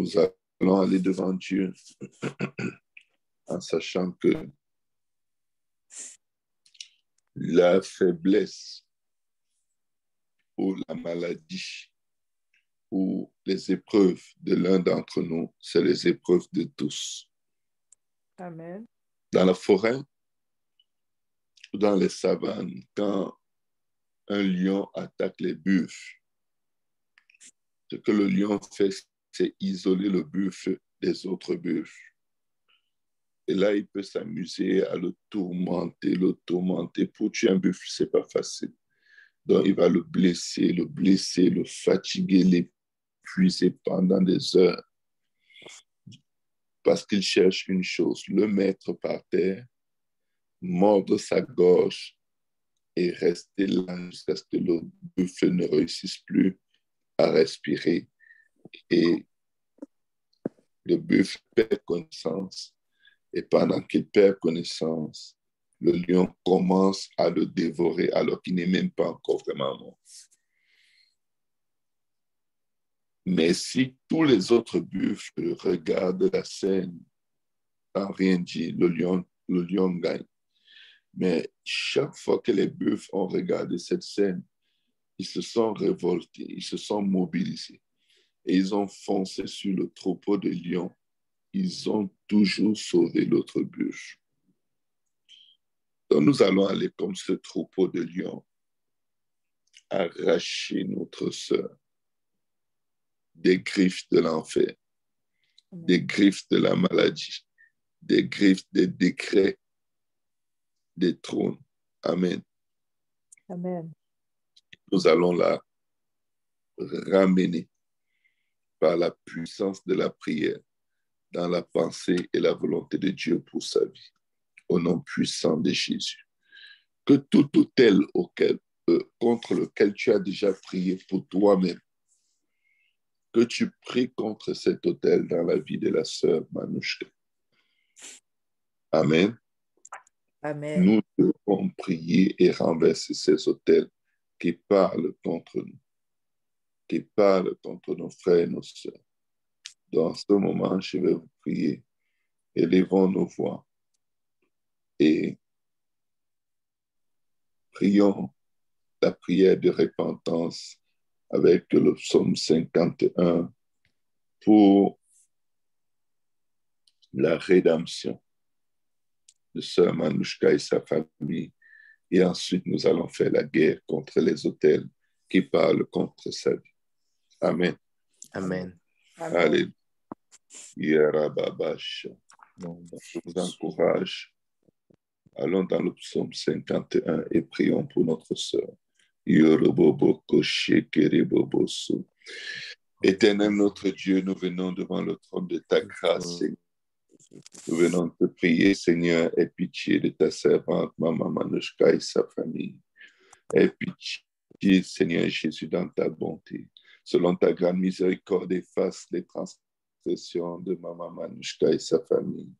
nous allons aller devant Dieu en sachant que la faiblesse ou la maladie ou les épreuves de l'un d'entre nous, c'est les épreuves de tous. Amen. Dans la forêt ou dans les savanes, quand un lion attaque les buffles, ce que le lion fait, c'est isoler le buffle des autres buffles. Et là, il peut s'amuser à le tourmenter. Pour tuer un buffle, ce n'est pas facile. Donc, il va le blesser, le fatiguer, l'épuiser pendant des heures. Parce qu'il cherche une chose, le mettre par terre, mordre sa gorge et rester là jusqu'à ce que le buffle ne réussisse plus à respirer. Et le buffle perd connaissance. Et pendant qu'il perd connaissance, le lion commence à le dévorer alors qu'il n'est même pas encore vraiment mort. Mais si tous les autres buffles regardent la scène sans rien dire, le lion gagne. Mais chaque fois que les buffles ont regardé cette scène, ils se sont révoltés, ils se sont mobilisés et ils ont foncé sur le troupeau de lions. Ils ont toujours sauvé l'autre buffle. Donc nous allons aller comme ce troupeau de lions, arracher notre sœur des griffes de l'enfer, des griffes de la maladie, des griffes des décrets des trônes. Amen. Amen. Nous allons la ramener par la puissance de la prière dans la pensée et la volonté de Dieu pour sa vie, au nom puissant de Jésus. Que tout autel contre lequel tu as déjà prié pour toi-même, que tu pries contre cet autel dans la vie de la sœur Manouchka. Amen. Amen. Nous devons prier et renverser ces autels qui parlent contre nous, qui parlent contre nos frères et nos sœurs. Dans ce moment, je vais vous prier. Élevons nos voix et prions la prière de repentance avec le psaume 51 pour la rédemption de sœur Manouchka et sa famille. Et ensuite, nous allons faire la guerre contre les autels qui parlent contre sa vie. Amen. Amen. Alléluia. Je vous encourage. Allons dans le psaume 51 et prions pour notre sœur. Éternel notre Dieu, nous venons devant le trône de ta grâce, Seigneur. Nous venons te prier, Seigneur, aie pitié de ta servante, Maman Manouchka et sa famille. Aie pitié, Seigneur Jésus, dans ta bonté. Selon ta grande miséricorde, efface les transgressions de Maman Manouchka et sa famille.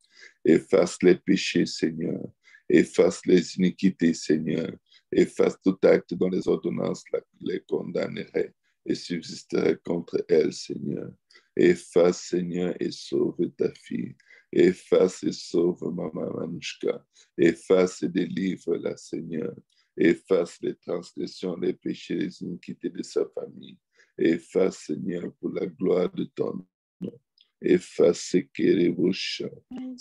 Efface les péchés, Seigneur. Efface les iniquités, Seigneur. Efface tout acte dont les ordonnances les condamneraient et subsisteraient contre elles, Seigneur. Efface, Seigneur, et sauve ta fille. Efface et sauve Maman Manouchka. Efface et délivre-la, Seigneur. Efface les transgressions, les péchés, les iniquités de sa famille. Efface, Seigneur, pour la gloire de ton nom. Efface Kerebusha.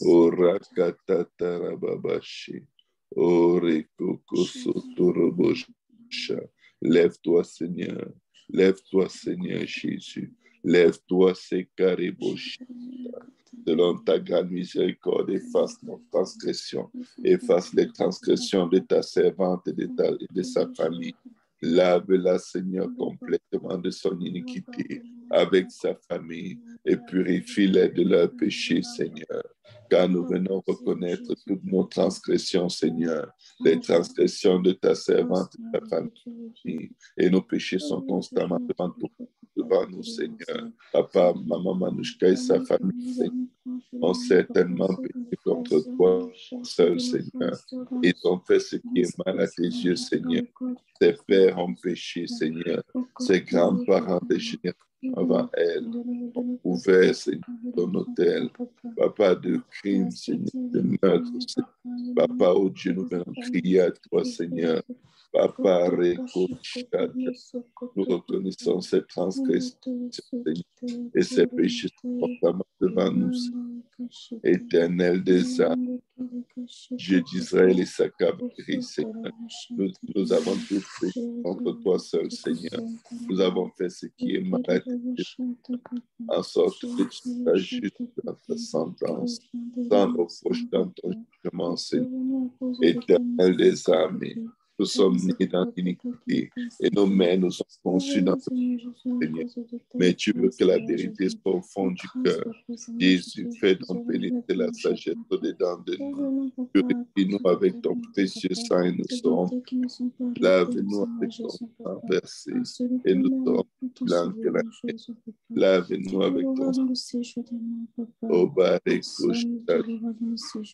Orakatatarababashe. Orekokosotorobosha. Lève-toi, Seigneur. Lève-toi, Seigneur Jésus. Lève-toi, Sekareboshi. Selon ta grande miséricorde, efface nos transgressions. Efface les transgressions de ta servante et de sa famille. Lave-la, Seigneur, complètement de son iniquité avec sa famille et purifie-les de leurs péchés, Seigneur. Car nous venons reconnaître toutes nos transgressions, Seigneur, les transgressions de ta servante et de ta famille. Et nos péchés sont constamment devant nous, Seigneur. Papa, Maman Manouchka et sa famille, Seigneur. ont certainement péché contre toi seul, Seigneur. Ils ont fait ce qui est mal à tes yeux, Seigneur. Tes pères ont péché, Seigneur. Ses grands-parents des générations avant elles ont ouvert, Seigneur, ton autel. Papa, de crimes, Seigneur, de meurtres, Seigneur. Papa, oh Dieu, nous venons crier à toi, Seigneur. Papa, récochade. Nous reconnaissons ces transgressions, Seigneur, et ces péchés constamment devant nous, Éternel des âmes, Dieu d'Israël et sa cavalerie, Seigneur. Nous avons tous péché contre toi seul, Seigneur. Nous avons fait ce qui est mal à tes yeux, en sorte que tu sois juste dans ta sentence, sans reproche dans ton jugement, Seigneur. Éternel des armées, nous sommes nés dans l'iniquité et nos mains nous sont conçues dans le Seigneur. Mais tu veux que la vérité soit au fond du cœur. Jésus, fais donc pénétrer la sagesse au-dedans de nous. Purifie-nous avec ton précieux sang et nous serons. Lave-nous avec ton sang versé et nous serons plus blancs que la neige. Lave-nous avec ton sang. Au Barékoshata.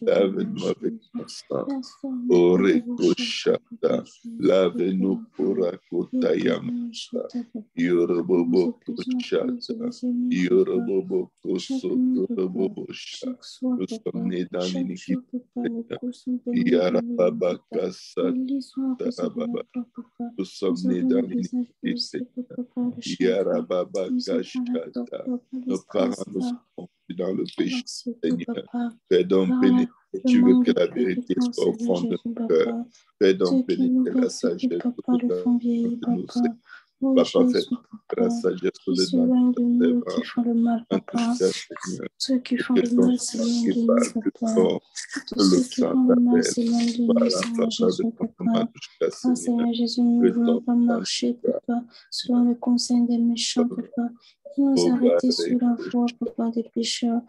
Lave-nous avec ton sang. Au Rékoshata. Lave-nous pour Akotayamata. Yorobobo Koshata. Yorobobo Kosotorobobocha. Nous sommes nés dans l'iniquité. Yarababakasata. Nous sommes nés dans l'iniquité. Yarababakashata. Nos parents nous sont conduits dans le péché, Seigneur. Fais donc pénétrer. Tu veux que la vérité soit au fond de nos cœurs. Fais donc pénétrer la sagesse de nous, Seigneur. Papa, fais la sagesse au-dedans de qui font le mal, papa. Ceux qui font le mal, c'est loin de nous, papa. Tous ceux qui font le mal, c'est loin de nous, Seigneur Jésus, papa. Ah, Seigneur Jésus, nous ne voulons pas marcher, papa, selon le conseil des méchants, papa. Nous arrêter sur la voie, papa, des pécheurs.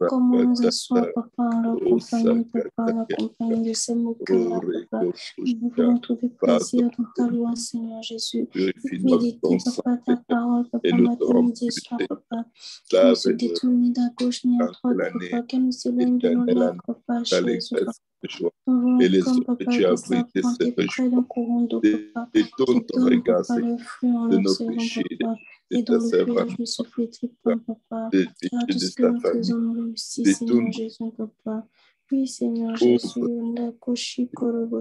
Comment nous asseoir, papa, en leur compagnie, papa, en la compagnie de ces moqueurs-là, papa. Nous voulons trouver plaisir dans ta loi, Seigneur Jésus. Méditer, papa, ta parole, papa, matin, midi et soir, papa. Qu'elle ne se détourne ni à gauche ni à droite, papa. Qu'elle ne s'éloigne de nos lèvres, papa, Jésus, papa. Et les autres que tu as abrités cette joie. Détourne ton regard de nos péchés, de ta servante, de ta famille. Détourne Jésus, papa. Oui, Seigneur Jésus,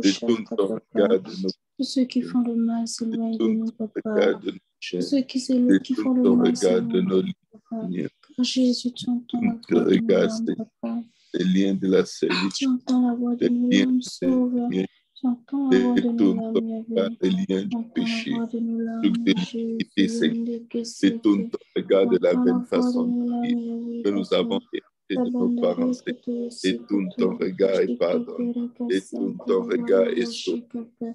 détourne ton regard de nos. Tous ceux qui font le mal s'éloignent de nous, papa. Tous ceux qui font le mal s'éloignent de nous, papa. Car Jésus, tu entends la voix de nos âmes, papa. Les liens de la servitude. Tu entends la voix de nos âmes sauveurs. Tu entends la voix de nos âmes merveilleuses. Les liens du péché. Détourne ton regard de la vaine façon de vivre que nous avons hérité de nos parents. Détourne ton regard et pardonne. Détourne ton regard et sauve.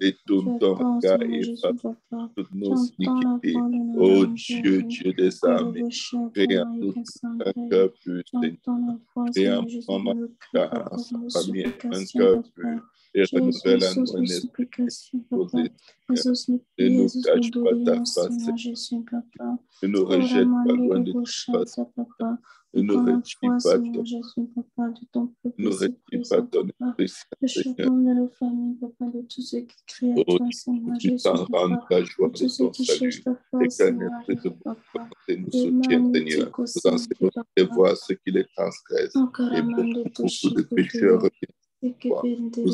Détourne ton regard et pardonne toutes nos iniquités. Oh Dieu, Dieu des armées, crée en nous un cœur pur, Seigneur. Crée en maman, en sa famille, un cœur pur. Et renouvelle à nous un esprit posé. Ne nous cache pas ta face. Ne nous rejette pas loin de ta face. Ne nous retire pas ton esprit, Seigneur. Oh, tu t'en rends la joie de ton salut. Et qu'un esprit de bonne volonté nous soutienne, Seigneur. Nous enseignons tes voies, ceux qui les transgressent. Et beaucoup de pécheurs reviennent. Nous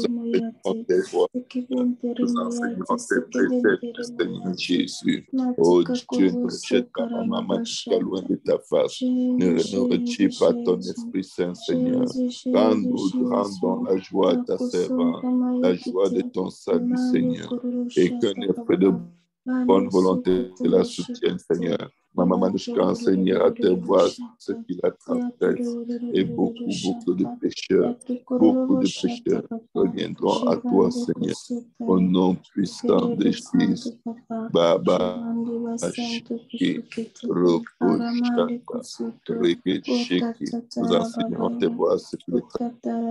enseignons tes voies. Nous enseignons tes préceptes, Seigneur Jésus. Oh Dieu, ne rejette pas ma maman jusqu'à loin de ta face. Ne retire pas ton Esprit Saint, Seigneur. Rends la joie à ta servante, la joie de ton salut, Seigneur. Et qu'un esprit de bonne volonté la soutienne, Seigneur. Maman Manouchka enseignera tes voies ce qui la transgresse. Et beaucoup de pécheurs reviendront à toi, Seigneur. Au nom puissant de Jésus. Baba, Ashiki, Roko, Shaka, Rikeshiki. Nous enseignons tes voies ce qui les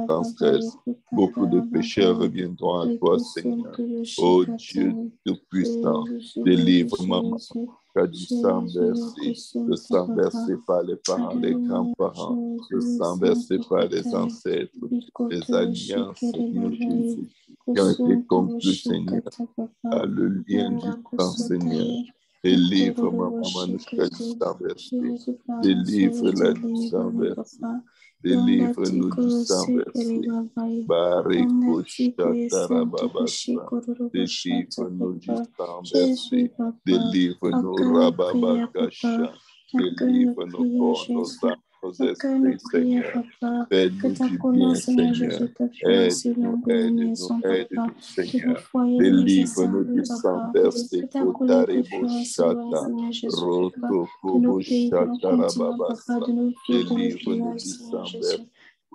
transgresse. Beaucoup de pécheurs reviendront à toi, Seigneur. Oh Dieu Tout-Puissant, délivre maman. du sang versé, le sang versé par les parents, les grands-parents, le sang versé par les ancêtres, les alliances, Seigneur Jésus, qui ont été conclues, Seigneur, par le lien du sang, Seigneur. Délivre-moi, maman, du sang versé. Délivre-la du sang versé. Délivre-nous du sang versé. Bariko Shatarababasa. Délivre-nous du sang versé. Délivre-nous, Rababakasha. Délivre-nous pour nos âmes, nos esprits, Seigneur. Fais-nous du bien, Seigneur. Aide-nous, aide-nous, aide-nous, Seigneur. Délivre-nous du sang versé. Kotarebo Shata. Roto Kobo Shatarababasa. Délivre-nous du sang versé.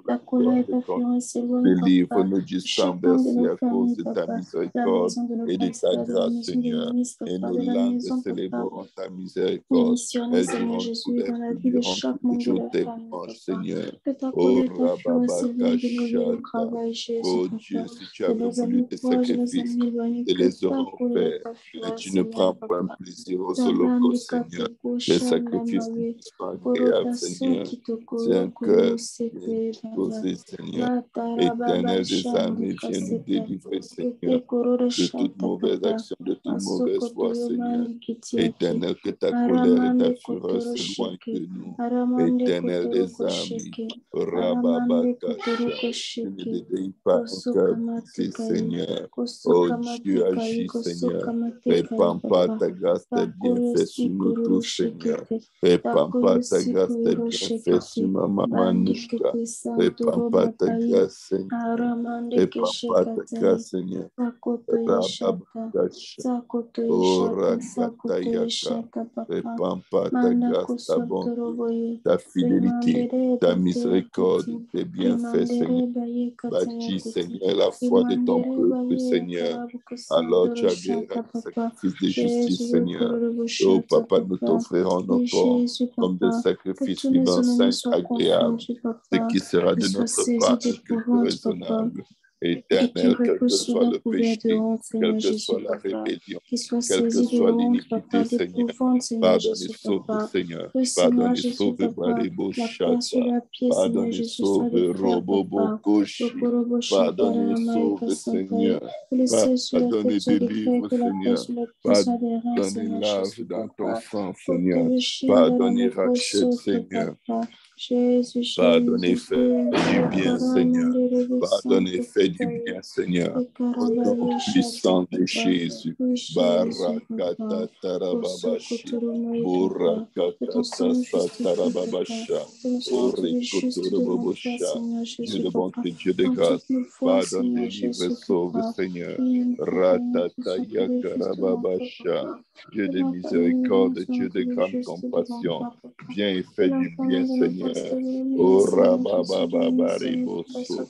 La colère et ta fureur s'éloignent. Délivre-nous du sang versé à cause de ta miséricorde et de ta grâce, Seigneur. Et nos langues célébreront ta miséricorde. Elles diront tous les jours tes louanges, Seigneur. Oh, Rababakashata. Oh Dieu, si tu avais voulu tes sacrifices, tu les auras faits. Mais tu ne prends pas un plaisir aux holocaustes, Seigneur. Les sacrifices qui sont agréables, Seigneur. C'est un cœur posé, Seigneur. Éternel des armées, viens nous délivrer, Seigneur, de toute mauvaise action, de toute mauvaise foi, Seigneur. Éternel, que ta colère et ta fureur s'éloignent de nous. Éternel des armées, Rababakasha, tu ne dédaignes pas un cœur brisé, Seigneur. Oh Dieu, agis, Seigneur. Répands pas ta grâce, tes bienfaits sur nous tous, Seigneur. Répands pas ta grâce, tes bienfaits sur ma maman Nouchka. Répands pas ta grâce, Seigneur. Répands pas ta grâce, Seigneur. Rababakasha. Oh Rakatayaka. Répands pas ta grâce, ta bonté, ta fidélité, ta miséricorde, tes bienfaits, Seigneur. Bâtis, Seigneur, la foi de ton peuple, Seigneur. Alors tu agréeras le sacrifice de justice, Seigneur. Oh Papa, nous t'offrirons nos corps comme des sacrifices vivants, saints, agréables. Ce qui sera de notre part raisonnable. Éternel, quel que soit le péché, quelle que soit la rébellion, quelle que soit l'iniquité, Seigneur, pardonne et sauve, Seigneur. Pardonne et sauve, Barebo Shata. Pardonne et sauve, Robobo Koshi. Pardonne et sauve, Seigneur. Pardonne et délivre, Seigneur. Pardonne et lave dans ton sang, Seigneur. Pardonne et rachète, Seigneur. Pardonne et fais du bien, Seigneur. Pardonne et fais du bien, Seigneur. Au nom puissant de Jésus. Barakata Tarababashi. Burakata Tarababasha. Orikotorobobocha. Dieu de bonté, Dieu de grâce. Pardonne, délivre, sauve, Seigneur. Ratata Yakarababasha. Dieu de miséricorde, Dieu de grande compassion. Viens et fais du bien, Seigneur. Oh Rabababariboso.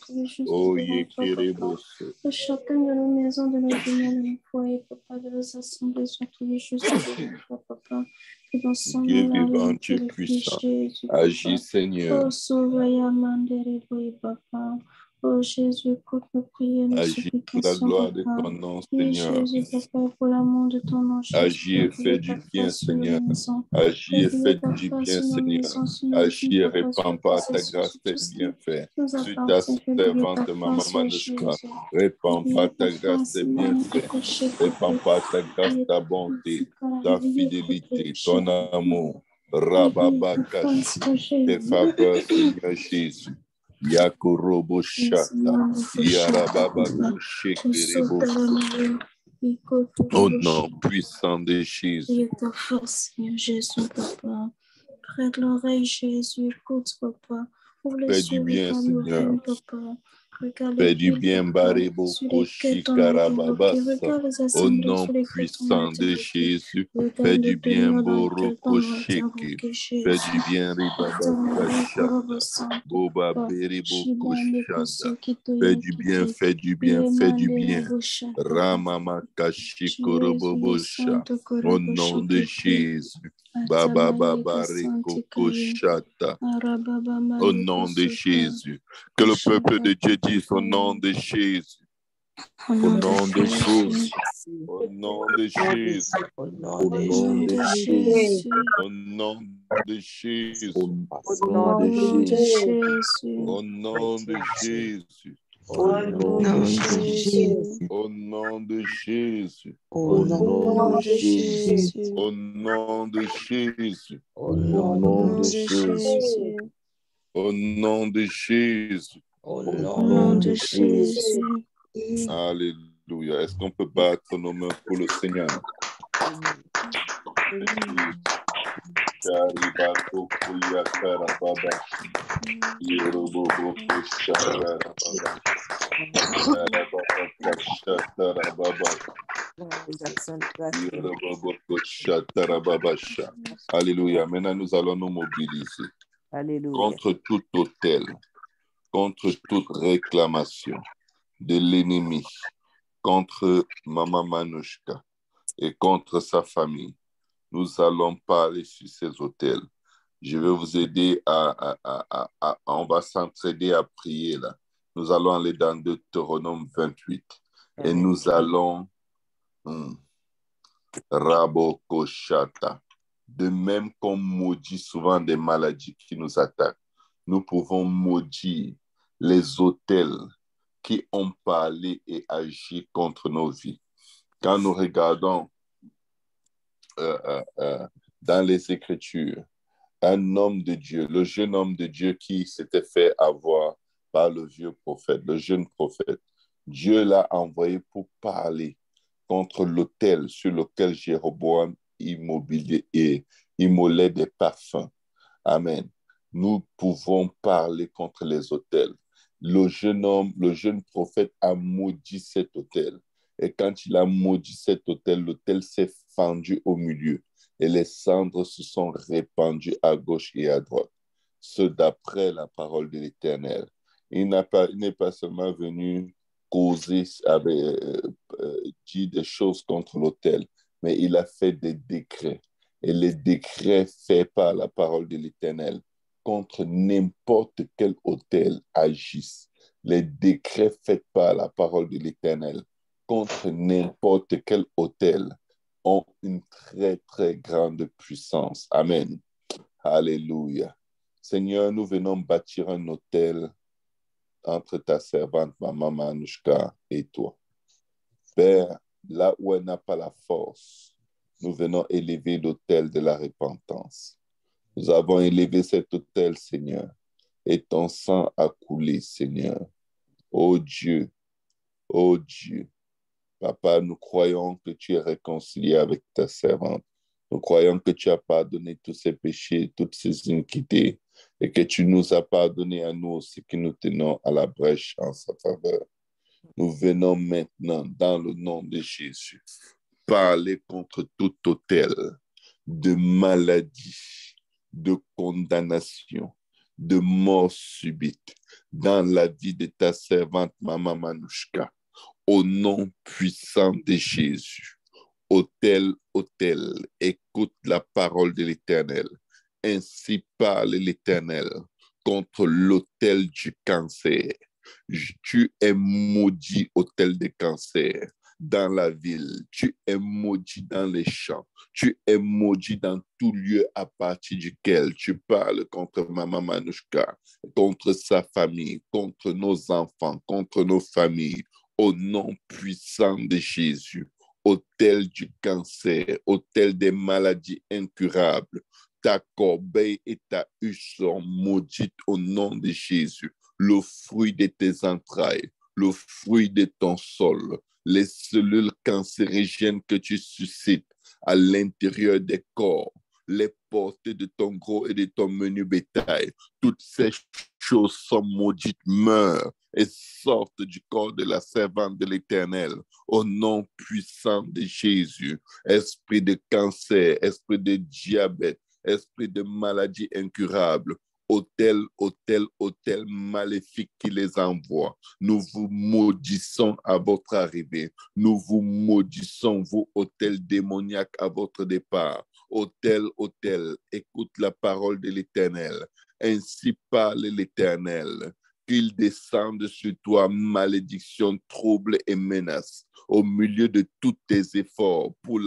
Oh Yekiriboso. Que chacun de nos maisons, de nos demeures, de nos foyers, Papa, de nos assemblées, soit tous les justes de Papa. Que dans son Dieu nom, vivant, Dieu puissant. Agis, Seigneur. Oh, Sauvaya Mandere, Papa. Oh Jésus, écoute nos prières, nos Agis pour la gloire de ton nom, Seigneur. Jésus, Papa, pour l'amour de ton nom. Agis et fais du bien, Seigneur. Agis et fais du bien, Seigneur. Agis et répands pas ta grâce, tes bienfaits. Sur ta servante, ma maman Nouchka. Répands pas ta grâce, tes bienfaits. Répands pas ta grâce, ta bonté, ta fidélité, ton amour. Rababakash, tes faveurs, Seigneur Jésus. Yakorobo Shata, Yarababa Shekerebo. Au nom puissant de Jésus. Ta force, Seigneur Jésus, Papa. Prête l'oreille, Jésus, écoute, Papa. Fais du bien, Seigneur. Papa. Fais du bien, Barebo Koshi Karababasa. Au nom puissant de Jésus. Fais du bien, Boro Koshiki. Fais du bien, Ribabakasha. Boba Beribo Koshada. Fais du bien, fais du bien, fais du bien. Ramamakashi Korobobosha. Au nom de Jésus. Baba Bariko Koshata. Au nom de Jésus. Que le peuple de Dieu dise au nom de Jésus. Au nom de Jésus. Au nom de Jésus. Au nom de Jésus. Au nom de Jésus. Au nom de Jésus. Au nom de Jésus. Au nom de Jésus. Au nom de Jésus. Au nom de Jésus. Au nom de Jésus. Au nom de Jésus. Au nom de Jésus. Au nom de Jésus. Alléluia. Est-ce qu'on peut battre nos mains pour le Seigneur? Alléluia. Maintenant, nous allons nous mobiliser. Alléluia. Contre tout autel, contre toute réclamation de l'ennemi, contre Maman Manouchka et contre sa famille. Nous allons parler sur ces autels. Je vais vous aider on va s'entraider à prier là. Nous allons aller dans Deutéronome 28 et nous allons Rabokoshata. De même qu'on maudit souvent des maladies qui nous attaquent, nous pouvons maudire les autels qui ont parlé et agi contre nos vies. Quand nous regardons dans les Écritures, un homme de Dieu, le jeune homme de Dieu qui s'était fait avoir par le vieux prophète, le jeune prophète, Dieu l'a envoyé pour parler contre l'autel sur lequel Jéroboam immolait des parfums. Amen. Nous pouvons parler contre les autels. Le jeune prophète a maudit cet autel. Et quand il a maudit cet autel, l'autel s'est fendu au milieu et les cendres se sont répandues à gauche et à droite. Ce d'après la parole de l'Éternel. Il n'est pas seulement venu causer, dire des choses contre l'autel, mais il a fait des décrets. Et les décrets faits par la parole de l'Éternel contre n'importe quel autel agissent. Les décrets faits par la parole de l'Éternel contre n'importe quel autel ont une très, très grande puissance. Amen. Alléluia. Seigneur, nous venons bâtir un autel entre ta servante, Maman Manouchka, et toi. Père, là où elle n'a pas la force, nous venons élever l'autel de la repentance. Nous avons élevé cet autel, Seigneur, et ton sang a coulé, Seigneur. Oh Dieu, Papa, nous croyons que tu es réconcilié avec ta servante. Nous croyons que tu as pardonné tous ses péchés, toutes ses iniquités, et que tu nous as pardonné à nous aussi qui nous tenons à la brèche en sa faveur. Nous venons maintenant, dans le nom de Jésus, parler contre tout autel de maladie, de condamnation, de mort subite dans la vie de ta servante Maman Manouchka. Au nom puissant de Jésus, autel, écoute la parole de l'Éternel. Ainsi parle l'Éternel contre l'autel du cancer. Tu es maudit, autel de cancer, dans la ville. Tu es maudit dans les champs. Tu es maudit dans tout lieu à partir duquel tu parles contre Maman Manouchka, contre sa famille, contre nos enfants, contre nos familles. Au nom puissant de Jésus, autel du cancer, autel des maladies incurables, ta corbeille et ta huche sont maudites au nom de Jésus. Le fruit de tes entrailles, le fruit de ton sol, les cellules cancérigènes que tu suscites à l'intérieur des corps, les portées de ton gros et de ton menu bétail, toutes ces choses sont maudites, meurent et sortent du corps de la servante de l'Éternel. Au nom puissant de Jésus, esprit de cancer, esprit de diabète, esprit de maladie incurable, autel maléfique qui les envoie. Nous vous maudissons à votre arrivée. Nous vous maudissons, vous, autel démoniaque, à votre départ. Autel, écoute la parole de l'Éternel. Ainsi parle l'Éternel. qu'il descende sur toi malédiction, trouble et menace au milieu de tous tes efforts pour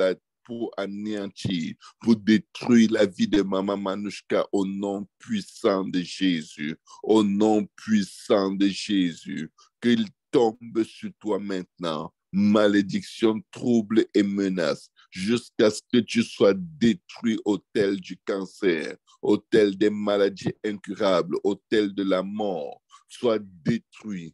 anéantir, pour détruire la vie de Maman Manouchka au nom puissant de Jésus, au nom puissant de Jésus, qu'il tombe sur toi maintenant, malédiction, trouble et menace, jusqu'à ce que tu sois détruit, autel du cancer, autel des maladies incurables, autel de la mort, sois détruit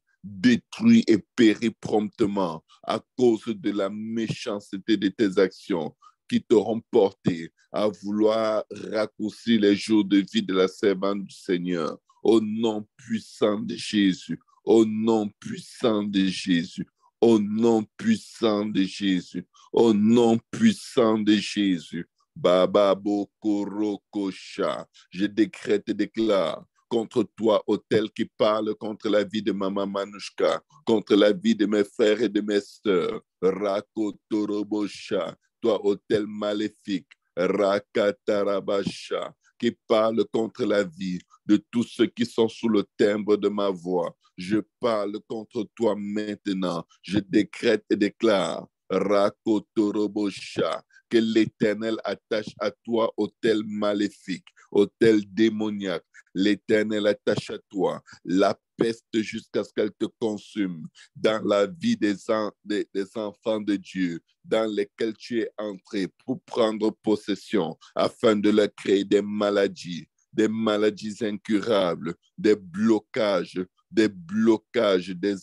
et péri promptement à cause de la méchanceté de tes actions qui t'auront porté à vouloir raccourcir les jours de vie de la servante du Seigneur. Au nom puissant de Jésus, au nom puissant de Jésus, au nom puissant de Jésus, au nom puissant de Jésus. Baba Bokorokosha, je décrète et déclare contre toi, autel qui parle contre la vie de Maman Manouchka, contre la vie de mes frères et de mes sœurs. Rakotorobosha, toi, autel maléfique. Rakatarabasha, qui parle contre la vie de tous ceux qui sont sous le timbre de ma voix. Je parle contre toi maintenant. Je décrète et déclare. Rakotorobosha, que l'Éternel attache à toi autel maléfique, autel démoniaque. L'Éternel attache à toi la peste jusqu'à ce qu'elle te consume dans la vie des enfants de Dieu dans lesquels tu es entré pour prendre possession afin de leur créer des maladies incurables, des blocages, des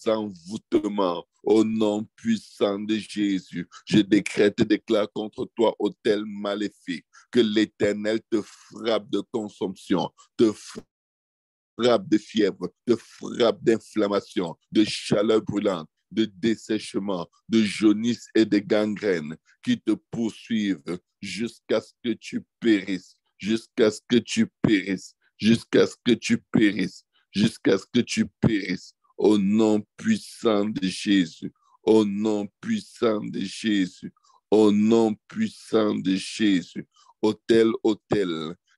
envoûtements. Au nom puissant de Jésus, je décrète et déclare contre toi, autel maléfique, que l'Éternel te frappe de consomption, te frappe de fièvre, te frappe d'inflammation, de chaleur brûlante, de dessèchement, de jaunisse et de gangrène qui te poursuivent jusqu'à ce que tu périsses, jusqu'à ce que tu périsses, jusqu'à ce que tu périsses, jusqu'à ce que tu périsses. Au nom puissant de Jésus, au nom puissant de Jésus, au nom puissant de Jésus. Autel,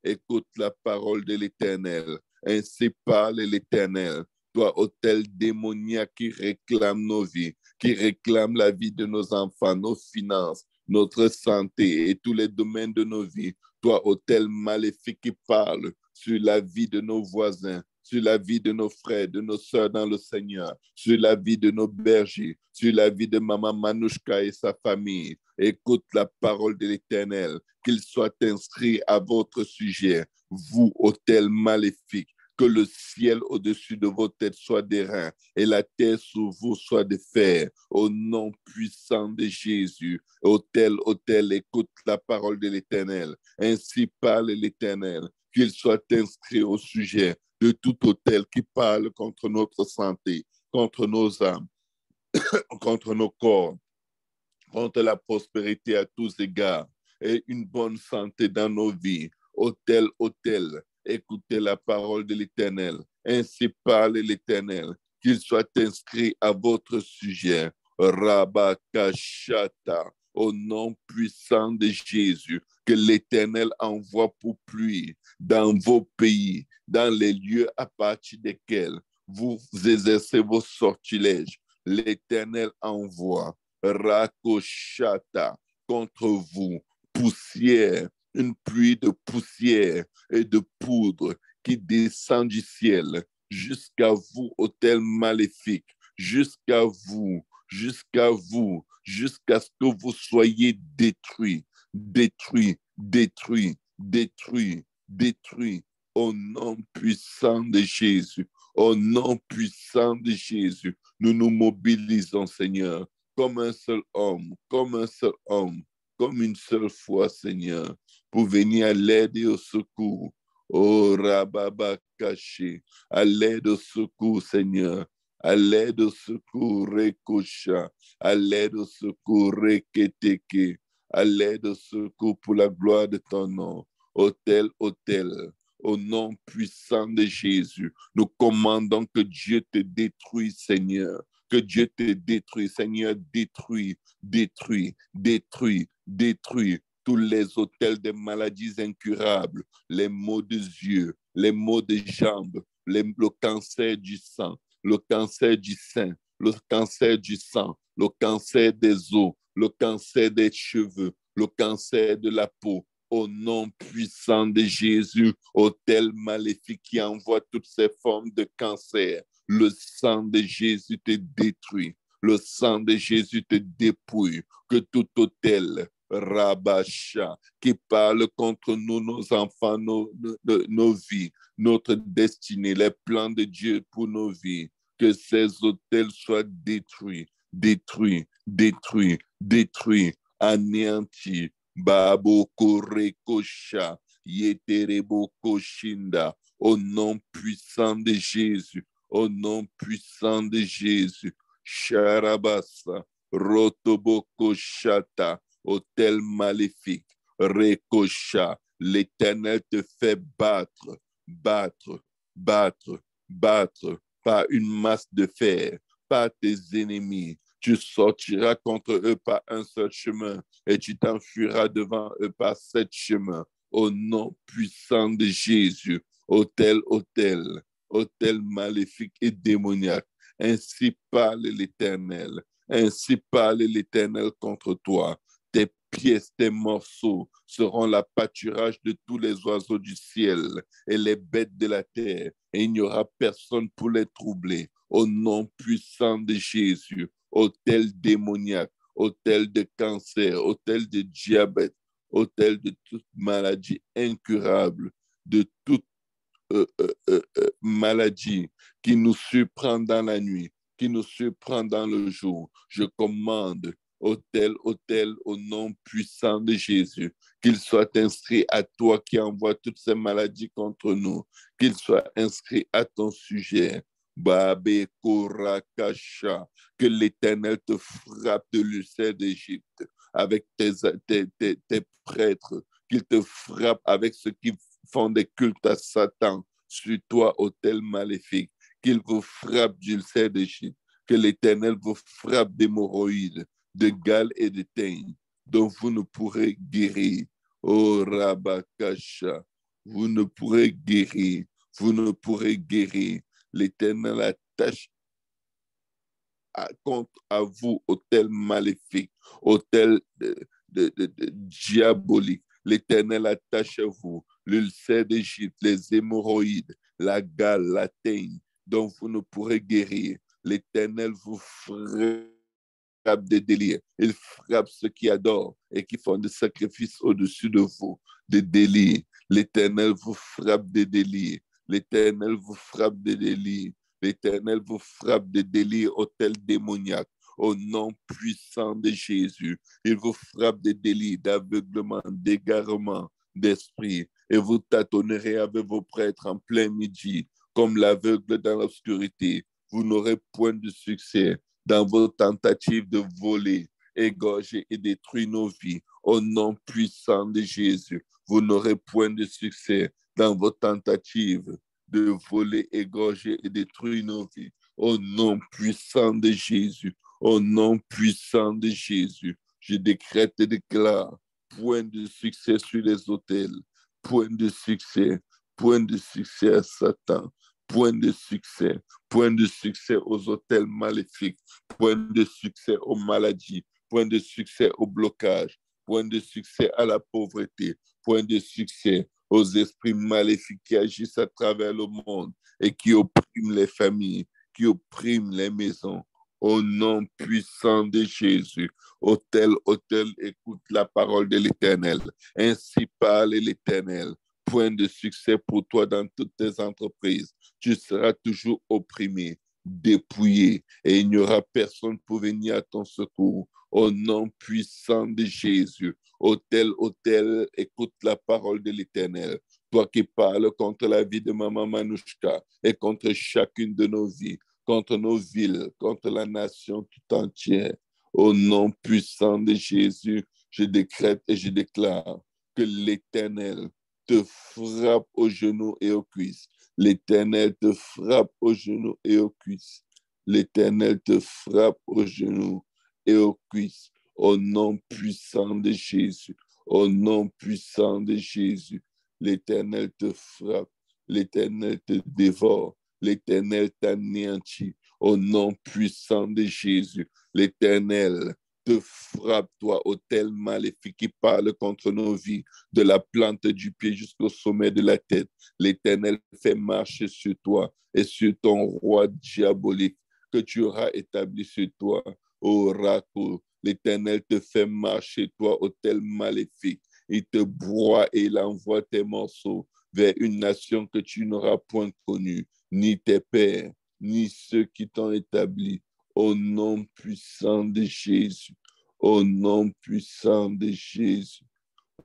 écoute la parole de l'Éternel. Ainsi parle l'Éternel. Toi, autel démoniaque qui réclame nos vies, qui réclame la vie de nos enfants, nos finances, notre santé et tous les domaines de nos vies. Toi, autel maléfique qui parle sur la vie de nos voisins, sur la vie de nos frères, de nos sœurs dans le Seigneur, sur la vie de nos bergers, sur la vie de Maman Manouchka et sa famille. Écoute la parole de l'Éternel, qu'il soit inscrit à votre sujet, vous, autel maléfique, que le ciel au-dessus de vos têtes soit d'airain et la terre sous vous soit de fer. Au nom puissant de Jésus, autel, écoute la parole de l'Éternel. Ainsi parle l'Éternel, qu'il soit inscrit au sujet de tout autel qui parle contre notre santé, contre nos âmes, contre nos corps, contre la prospérité à tous égards et une bonne santé dans nos vies. Autel, écoutez la parole de l'Éternel. Ainsi parle l'Éternel, qu'il soit inscrit à votre sujet. Rabakashata, au nom puissant de Jésus, que l'Éternel envoie pour pluie dans vos pays, dans les lieux à partir desquels vous exercez vos sortilèges. L'Éternel envoie Rakoshata contre vous, poussière, une pluie de poussière et de poudre qui descend du ciel jusqu'à vous, autel maléfique, jusqu'à ce que vous soyez détruits, au nom puissant de Jésus. Au nom puissant de Jésus, nous nous mobilisons, Seigneur, comme un seul homme, comme une seule foi, Seigneur, pour venir à l'aide et au secours. Oh, Rababa caché, à l'aide au secours, Seigneur, à l'aide au secours, Rekosha, à l'aide au secours, Reketeke, à l'aide au secours pour la gloire de ton nom. Autel, au nom puissant de Jésus, nous commandons que Dieu te détruise, Seigneur. Que Dieu te détruise, Seigneur, détruis tous les autels des maladies incurables, les maux des yeux, les maux des jambes, le cancer du sang, le cancer du sein, le cancer du sang, le cancer des os, le cancer des cheveux, le cancer de la peau. Au nom puissant de Jésus, autel maléfique qui envoie toutes ces formes de cancer, le sang de Jésus te détruit. Le sang de Jésus te dépouille. Que tout autel, Rabasha, qui parle contre nous, nos enfants, nos vies, notre destinée, les plans de Dieu pour nos vies, que ces autels soient détruits, détruits, détruits, détruits, anéantis. Babo Korekosha, Yeterebo Koshinda, au nom puissant de Jésus, au nom puissant de Jésus, Sharabasa, Rotoboko Shata, autel maléfique, Rekosha, l'Éternel te fait battre, battre, battre, battre par une masse de fer, par tes ennemis. Tu sortiras contre eux par un seul chemin et tu t'enfuiras devant eux par 7 chemins. Au nom puissant de Jésus, autel, autel, autel maléfique et démoniaque. Ainsi parle l'Éternel. Ainsi parle l'Éternel contre toi. Tes pièces, tes morceaux seront la pâturage de tous les oiseaux du ciel et les bêtes de la terre. Et il n'y aura personne pour les troubler. Au nom puissant de Jésus, autel démoniaque, autel de cancer, autel de diabète, autel de toute maladie incurable, de toute maladie qui nous surprend dans la nuit, qui nous surprend dans le jour. Je commande, autel, autel, au nom puissant de Jésus, qu'il soit inscrit à toi qui envoie toutes ces maladies contre nous, qu'il soit inscrit à ton sujet. Babé Korakasha, que l'Éternel te frappe de l'ulcère d'Égypte avec tes prêtres, qu'il te frappe avec ceux qui font des cultes à Satan sur toi, autel maléfique, qu'il vous frappe d'ulcère d'Égypte, que l'Éternel vous frappe d'hémorroïdes, de gales et de teigne, dont vous ne pourrez guérir. Oh Rabakasha, vous ne pourrez guérir, vous ne pourrez guérir. L'Éternel attache à vous, autel maléfique, autel diabolique. L'Éternel attache à vous l'ulcère d'Égypte, les hémorroïdes, la gale, la teigne, dont vous ne pourrez guérir. L'Éternel vous frappe des délires. Il frappe ceux qui adorent et qui font des sacrifices au-dessus de vous, des délires. L'Éternel vous frappe des délires. L'Éternel vous frappe des délires. L'Éternel vous frappe des délires, autel démoniaque. Au nom puissant de Jésus, il vous frappe des délits d'aveuglement, d'égarement d'esprit, et vous tâtonnerez avec vos prêtres en plein midi, comme l'aveugle dans l'obscurité. Vous n'aurez point de succès dans vos tentatives de voler, égorger et détruire nos vies. Au nom puissant de Jésus, vous n'aurez point de succès dans vos tentatives de voler, égorger et détruire nos vies. Au nom puissant de Jésus, au nom puissant de Jésus, je décrète et déclare point de succès sur les autels, point de succès à Satan, point de succès aux autels maléfiques, point de succès aux maladies, point de succès au blocage, point de succès à la pauvreté, point de succès aux esprits maléfiques qui agissent à travers le monde et qui oppriment les familles, qui oppriment les maisons. Au nom puissant de Jésus, autel, écoute la parole de l'Éternel. Ainsi parle l'Éternel. Point de succès pour toi dans toutes tes entreprises. Tu seras toujours opprimé, dépouillé, et il n'y aura personne pour venir à ton secours. Au nom puissant de Jésus, autel, écoute la parole de l'Éternel. Toi qui parles contre la vie de Maman Manouchka et contre chacune de nos vies, contre nos villes, contre la nation tout entière. Au nom puissant de Jésus, je décrète et je déclare que l'Éternel te frappe aux genoux et aux cuisses. L'Éternel te frappe aux genoux et aux cuisses. L'Éternel te frappe aux genoux et aux cuisses. Au nom puissant de Jésus. Au nom puissant de Jésus. L'Éternel te frappe. l'Éternel te dévore, l'Éternel t'anéantit. Au nom puissant de Jésus, l'Éternel te frappe, toi, autel maléfique qui parle contre nos vies, de la plante du pied jusqu'au sommet de la tête. L'Éternel fait marcher sur toi et sur ton roi diabolique que tu auras établi sur toi. Oracle, l'Éternel te fait marcher, toi, autel maléfique. Il te broie et il envoie tes morceaux vers une nation que tu n'auras point connue, ni tes pères, ni ceux qui t'ont établi. Au nom puissant de Jésus, au nom puissant de Jésus,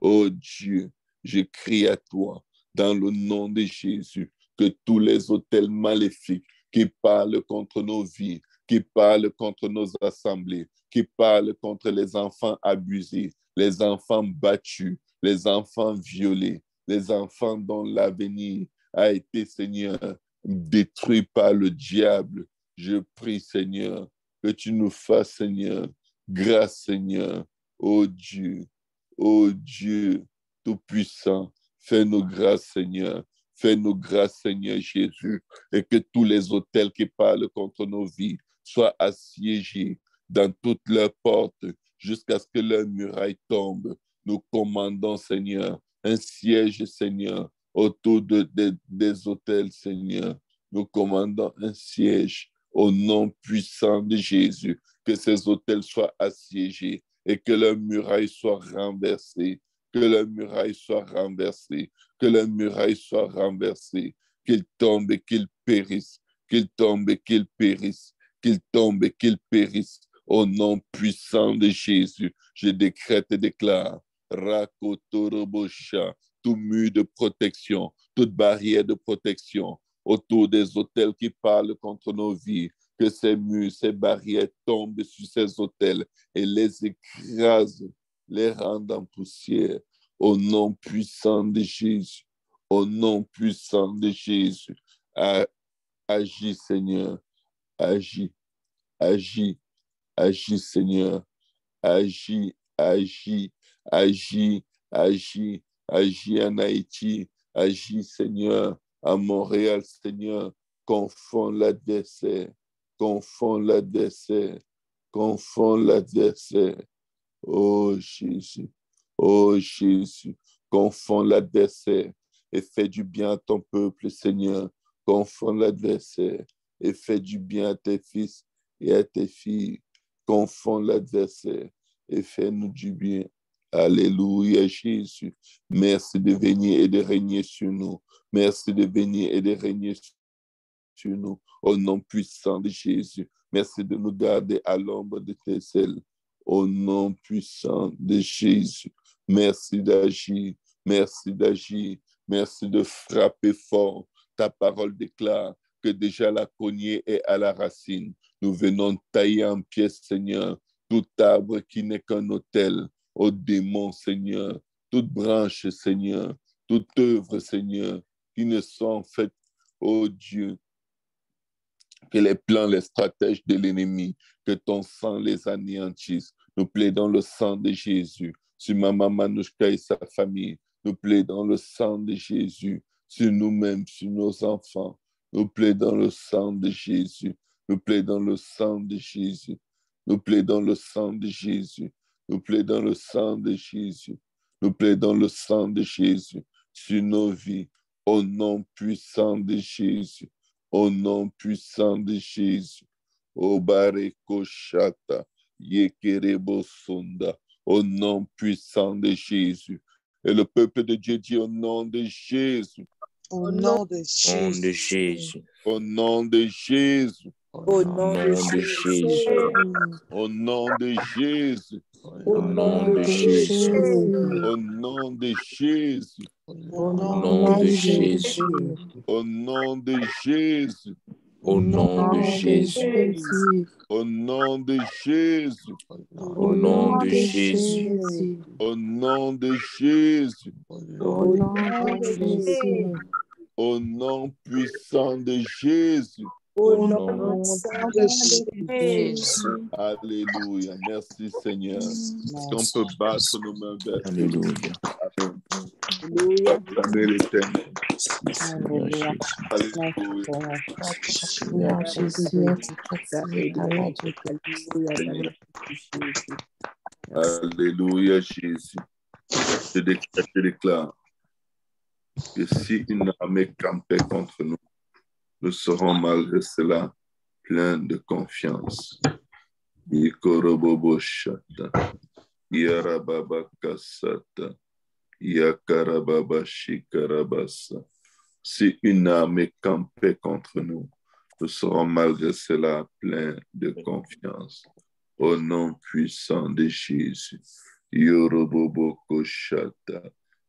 oh Dieu, je crie à toi dans le nom de Jésus que tous les autels maléfiques qui parlent contre nos vies, qui parlent contre nos assemblées, qui parlent contre les enfants abusés, les enfants battus, les enfants violés, les enfants dont l'avenir a été, Seigneur, détruit par le diable. Je prie, Seigneur, que tu nous fasses, Seigneur, grâce, Seigneur, ô Dieu, Tout-Puissant, fais-nous grâce, Seigneur. Fais-nous grâce, Seigneur Jésus, et que tous les autels qui parlent contre nos vies soient assiégés dans toutes leurs portes jusqu'à ce que leurs murailles tombent. Nous commandons, Seigneur, un siège, Seigneur, autour des autels, Seigneur. Nous commandons un siège au nom puissant de Jésus, que ces autels soient assiégés et que leurs murailles soient renversées, que leurs murailles soient renversées, que leurs murailles soient renversées, qu'ils tombent et qu'ils périssent, qu'ils tombent et qu'ils périssent, qu'ils tombent et qu'ils périssent. Au nom puissant de Jésus, je décrète et déclare, Rakotorobosha, tout mur de protection, toute barrière de protection autour des autels qui parlent contre nos vies, que ces murs, ces barrières tombent sur ces autels et les écrasent, les rendent en poussière. Au nom puissant de Jésus, au nom puissant de Jésus, agis, Seigneur, agis, agis, agis, Seigneur, agis, agis, agis, agis, agis en Haïti, agis, Seigneur, à Montréal, Seigneur, confond l'adversaire, confond l'adversaire, confond l'adversaire. Oh Jésus, confond l'adversaire et fais du bien à ton peuple, Seigneur. Confond l'adversaire et fais du bien à tes fils et à tes filles. Confond l'adversaire et fais-nous du bien. Alléluia, Jésus. Merci de venir et de régner sur nous. Merci de venir et de régner sur nous. Au nom puissant de Jésus. Merci de nous garder à l'ombre de tes ailes. Au nom puissant de Jésus. Merci d'agir. Merci d'agir. Merci de frapper fort. Ta parole déclare que déjà la cognée est à la racine. Nous venons tailler en pièces, Seigneur, tout arbre qui n'est qu'un autel aux démons, Seigneur, toute branche, Seigneur, toute œuvre, Seigneur, qui ne sont faites, ô Dieu, que les plans, les stratèges de l'ennemi, que ton sang les anéantisse. Nous plaidons le sang de Jésus sur Maman Manouchka et sa famille. Nous plaidons le sang de Jésus sur nous-mêmes, sur nos enfants. Nous plaidons le sang de Jésus. Nous plaidons le sang de Jésus. Nous plaidons le sang de Jésus. Nous plaidons le sang de Jésus. Nous plaidons le sang de Jésus sur nos vies. Au nom puissant de Jésus. Au nom puissant de Jésus. Au Bareko Shata. Yekerebo Sonda. Au nom puissant de Jésus. Et le peuple de Dieu dit au nom de Jésus. Au nom de Jésus. Au nom de Jésus. Au nom de Jésus. Au nom de Jésus. Au nom de Jésus. Au nom de Jésus. Au nom de Jésus. Au nom de Jésus. Au nom de Jésus. Au nom de Jésus. Au nom de Jésus. Au nom de Jésus. Au nom de Jésus. Au nom puissant de Jésus. Au nom de Jésus. Alléluia. Merci Seigneur. Est-ce qu'on peut battre nos mains vers Alléluia. Amen. Alléluia. Acclamez l'Éternel. Alléluia. Alléluia. Seigneur Jésus, Alléluia Jésus. Je déclare que si une armée campait contre nous, nous serons malgré cela pleins de confiance. Ikoroboboshata, Yarababakasata, Yakarababashikarabasa. Si une armée campait contre nous, nous serons malgré cela pleins de confiance. Au nom puissant de Jésus. Yorobobokoshata,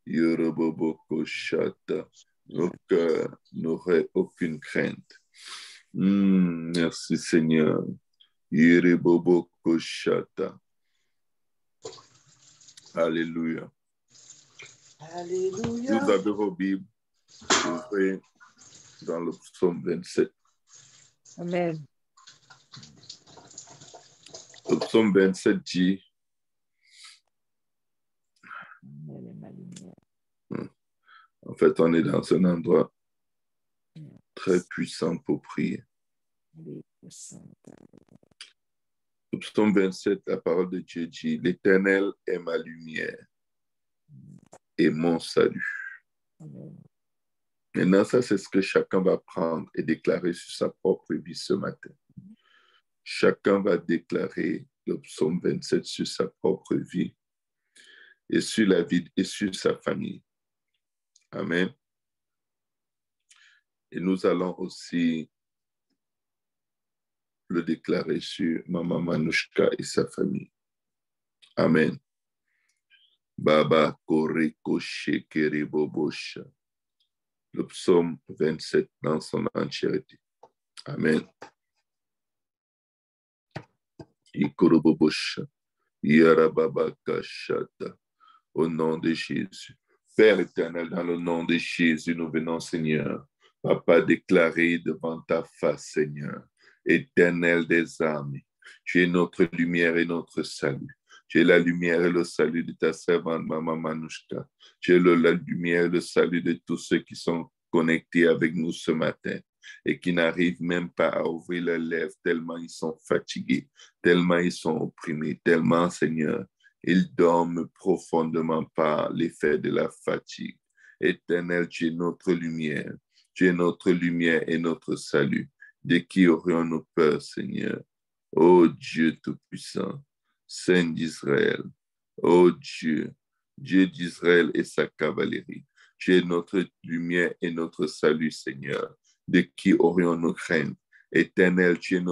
Yorobobokoshata. Nos cœurs n'auraient aucune crainte. Merci Seigneur. Yorobobokoshata. Alléluia. Alléluia. Vous avez vos Bibles, ouvrez dans le psaume 27. Amen. Le psaume 27 dit, en fait, on est dans un endroit très puissant pour prier. Le psaume 27, la parole de Dieu dit, l'Éternel est ma lumière et mon salut. Maintenant, ça, c'est ce que chacun va prendre et déclarer sur sa propre vie ce matin. Chacun va déclarer le psaume 27 sur sa propre vie et sur la vie et sur sa famille. Amen. Et nous allons aussi le déclarer sur Maman Manouchka et sa famille. Amen. Baba Koreko Shekere Bobosha. Le psaume 27 dans son entièreté. Amen. Ikorobobosha. Yarababakashata. Au nom de Jésus. Père éternel, dans le nom de Jésus, nous venons, Seigneur. Papa, déclarer devant ta face, Seigneur. Éternel des armées. Tu es notre lumière et notre salut. Tu es la lumière et le salut de ta servante, Maman Manouchka. Tu es la lumière et le salut de tous ceux qui sont connectés avec nous ce matin et qui n'arrivent même pas à ouvrir leurs lèvres tellement ils sont fatigués, tellement ils sont opprimés, tellement, Seigneur, ils dorment profondément par l'effet de la fatigue. Éternel, tu es notre lumière. Tu es notre lumière et notre salut. De qui aurions-nous peur, Seigneur? Ô Dieu Tout-Puissant, Saint d'Israël, ô Dieu, Dieu d'Israël et sa cavalerie. Tu es notre lumière et notre salut, Seigneur. De qui aurions-nous crainte? Éternel, tu es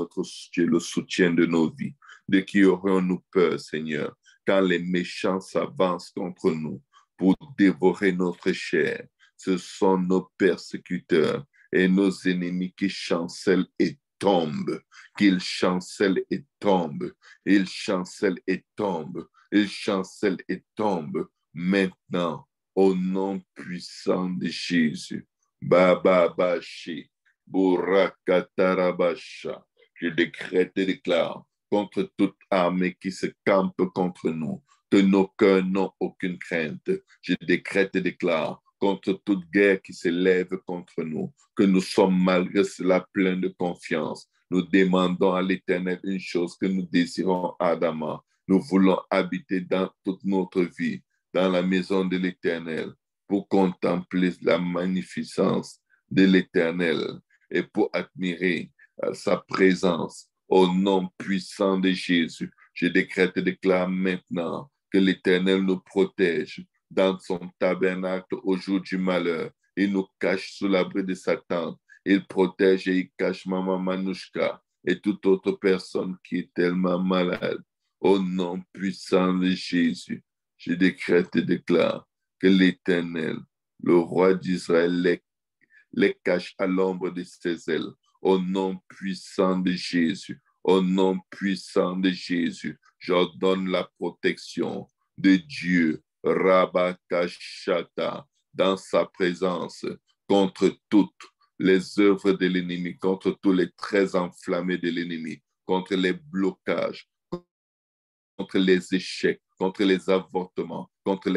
le soutien de nos vies. De qui aurions-nous peur, Seigneur, quand les méchants s'avancent contre nous pour dévorer notre chair? Ce sont nos persécuteurs et nos ennemis qui chancellent et tombent, qu'ils chancellent et tombent, ils chancellent et tombent, ils chancellent et tombent. Maintenant, au nom puissant de Jésus, Baba Bashi, Burakatarabasha, je décrète et déclare contre toute armée qui se campe contre nous, que nos cœurs n'ont aucune crainte. Je décrète et déclare contre toute guerre qui s'élève contre nous, que nous sommes malgré cela pleins de confiance. Nous demandons à l'Éternel une chose que nous désirons ardemment. Nous voulons habiter dans toute notre vie, dans la maison de l'Éternel, pour contempler la magnificence de l'Éternel et pour admirer sa présence. Au nom puissant de Jésus, je décrète et déclare maintenant que l'Éternel nous protège dans son tabernacle au jour du malheur. Il nous cache sous l'abri de sa tente. Il protège et il cache Maman Manouchka et toute autre personne qui est tellement malade. Au nom puissant de Jésus, je décrète et déclare que l'Éternel, le roi d'Israël, les cache à l'ombre de ses ailes. Au nom puissant de Jésus, au nom puissant de Jésus, j'ordonne la protection de Dieu, Rabakashata, dans sa présence, contre toute les œuvres de l'ennemi, contre tous les traits enflammés de l'ennemi, contre les blocages, contre les échecs, contre les avortements, contre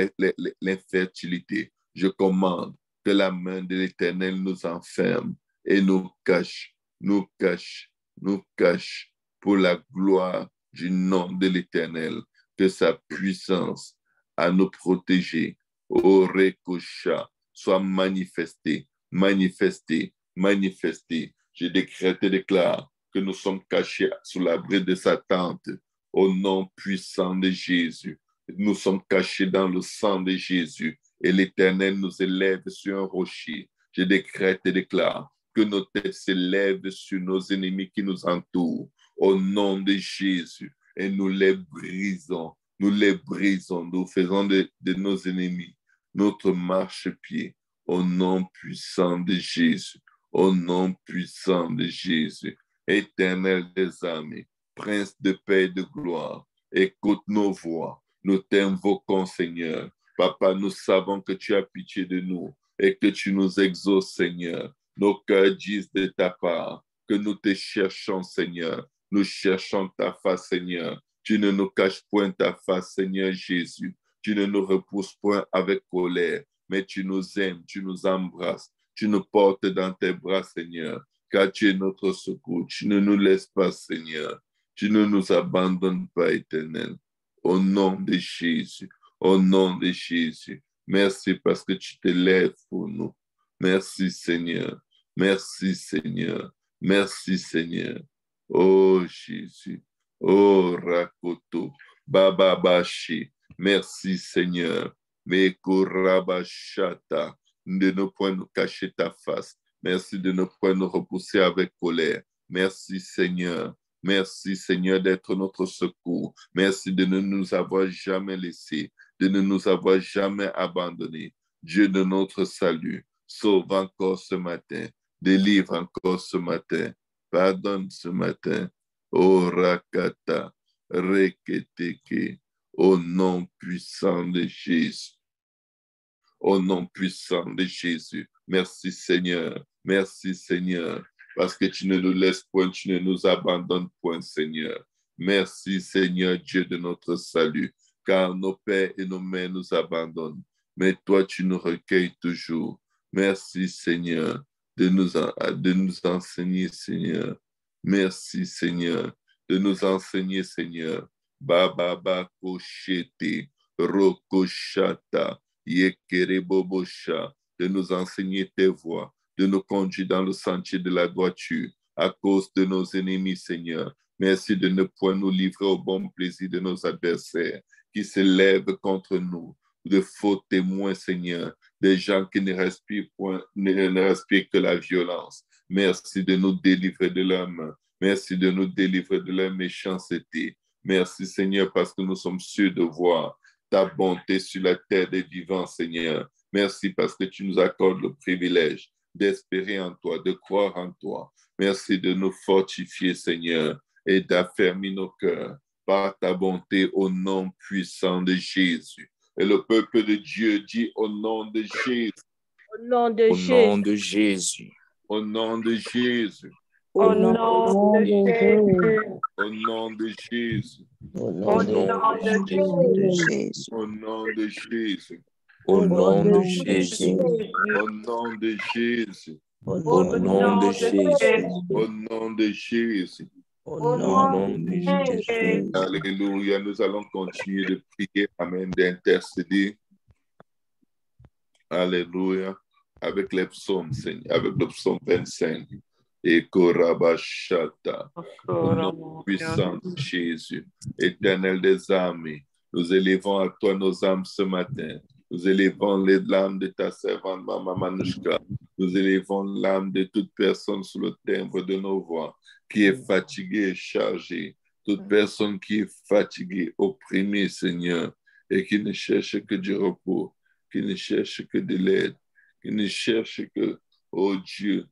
l'infertilité. Je commande que la main de l'Éternel nous enferme et nous cache, nous cache, nous cache pour la gloire du nom de l'Éternel, que sa puissance à nous protéger, au Rekosha, soit manifestée, manifestée, manifestée. Je décrète et déclare que nous sommes cachés sous l'abri de sa tente, au nom puissant de Jésus. Nous sommes cachés dans le sang de Jésus et l'Éternel nous élève sur un rocher. Je décrète et déclare que nos têtes s'élèvent sur nos ennemis qui nous entourent au nom de Jésus et nous les brisons, nous faisons de nos ennemis notre marchepied au nom puissant de Jésus, au nom puissant de Jésus. Éternel des armées, Prince de paix et de gloire, écoute nos voix. Nous t'invoquons, Seigneur. Papa, nous savons que tu as pitié de nous et que tu nous exauces, Seigneur. Nos cœurs disent de ta part que nous te cherchons, Seigneur. Nous cherchons ta face, Seigneur. Tu ne nous caches point ta face, Seigneur Jésus. Tu ne nous repousses point avec colère, mais tu nous aimes, tu nous embrasses. Tu nous portes dans tes bras, Seigneur, car tu es notre secours. Tu ne nous laisses pas, Seigneur. Tu ne nous abandonnes pas, Éternel. Au nom de Jésus, au nom de Jésus. Merci parce que tu te lèves pour nous. Merci, Seigneur. Merci, Seigneur. Merci, Seigneur. Oh, Jésus. Oh, Rakoto. Baba Bashi. Merci, Seigneur. Mekorabashata. De ne point nous cacher ta face. Merci de ne point nous repousser avec colère. Merci, Seigneur. Merci, Seigneur, d'être notre secours. Merci de ne nous avoir jamais laissés, de ne nous avoir jamais abandonnés. Dieu de notre salut, sauve encore ce matin, délivre encore ce matin, pardonne ce matin. Oh Rakata, Reketeke, au nom puissant de Jésus. Au nom puissant de Jésus. Merci Seigneur, merci Seigneur. Parce que tu ne nous laisses point, tu ne nous abandonnes point, Seigneur. Merci, Seigneur, Dieu de notre salut, car nos pères et nos mères nous abandonnent. Mais toi, tu nous recueilles toujours. Merci, Seigneur, de nous enseigner, Seigneur. Merci, Seigneur, de nous enseigner, Seigneur. Baba Koshete, Rokoshata, Yekerebobosha, de nous enseigner tes voies, de nous conduire dans le sentier de la droiture à cause de nos ennemis, Seigneur. Merci de ne point nous livrer au bon plaisir de nos adversaires qui se lèvent contre nous, de faux témoins, Seigneur, des gens qui ne respirent que la violence. Merci de nous délivrer de leurs mains. Merci de nous délivrer de leur méchanceté. Merci, Seigneur, parce que nous sommes sûrs de voir ta bonté sur la terre des vivants, Seigneur. Merci parce que tu nous accordes le privilège d'espérer en toi, de croire en toi. Merci de nous fortifier, Seigneur, et d'affermir nos cœurs par ta bonté au nom puissant de Jésus. Et le peuple de Dieu dit au nom de Jésus. Au nom de Au Jésus. nom de Jésus. Au nom de Jésus. Au nom de Jésus. Au nom de Jésus. Au nom de Jésus. Au nom de Jésus. Au nom de Jésus. Au nom de Jésus. Au nom de Jésus. Au nom de Jésus. Au nom de Jésus. Alléluia. Nous allons continuer de prier. Amen. D'intercéder. Alléluia. Avec les psaumes, Seigneur. Avec le psaume 25. Et Korabashata. Au nom puissant de Jésus. Éternel des armées. Nous élevons à toi nos âmes ce matin. Nous élevons les larmes de ta servante, Maman Manouchka. Nous élevons l'âme de toute personne sous le timbre de nos voix, qui est fatiguée et chargée. Toute personne qui est fatiguée, opprimée, Seigneur, et qui ne cherche que du repos, qui ne cherche que de l'aide, qui ne cherche que, oh Dieu,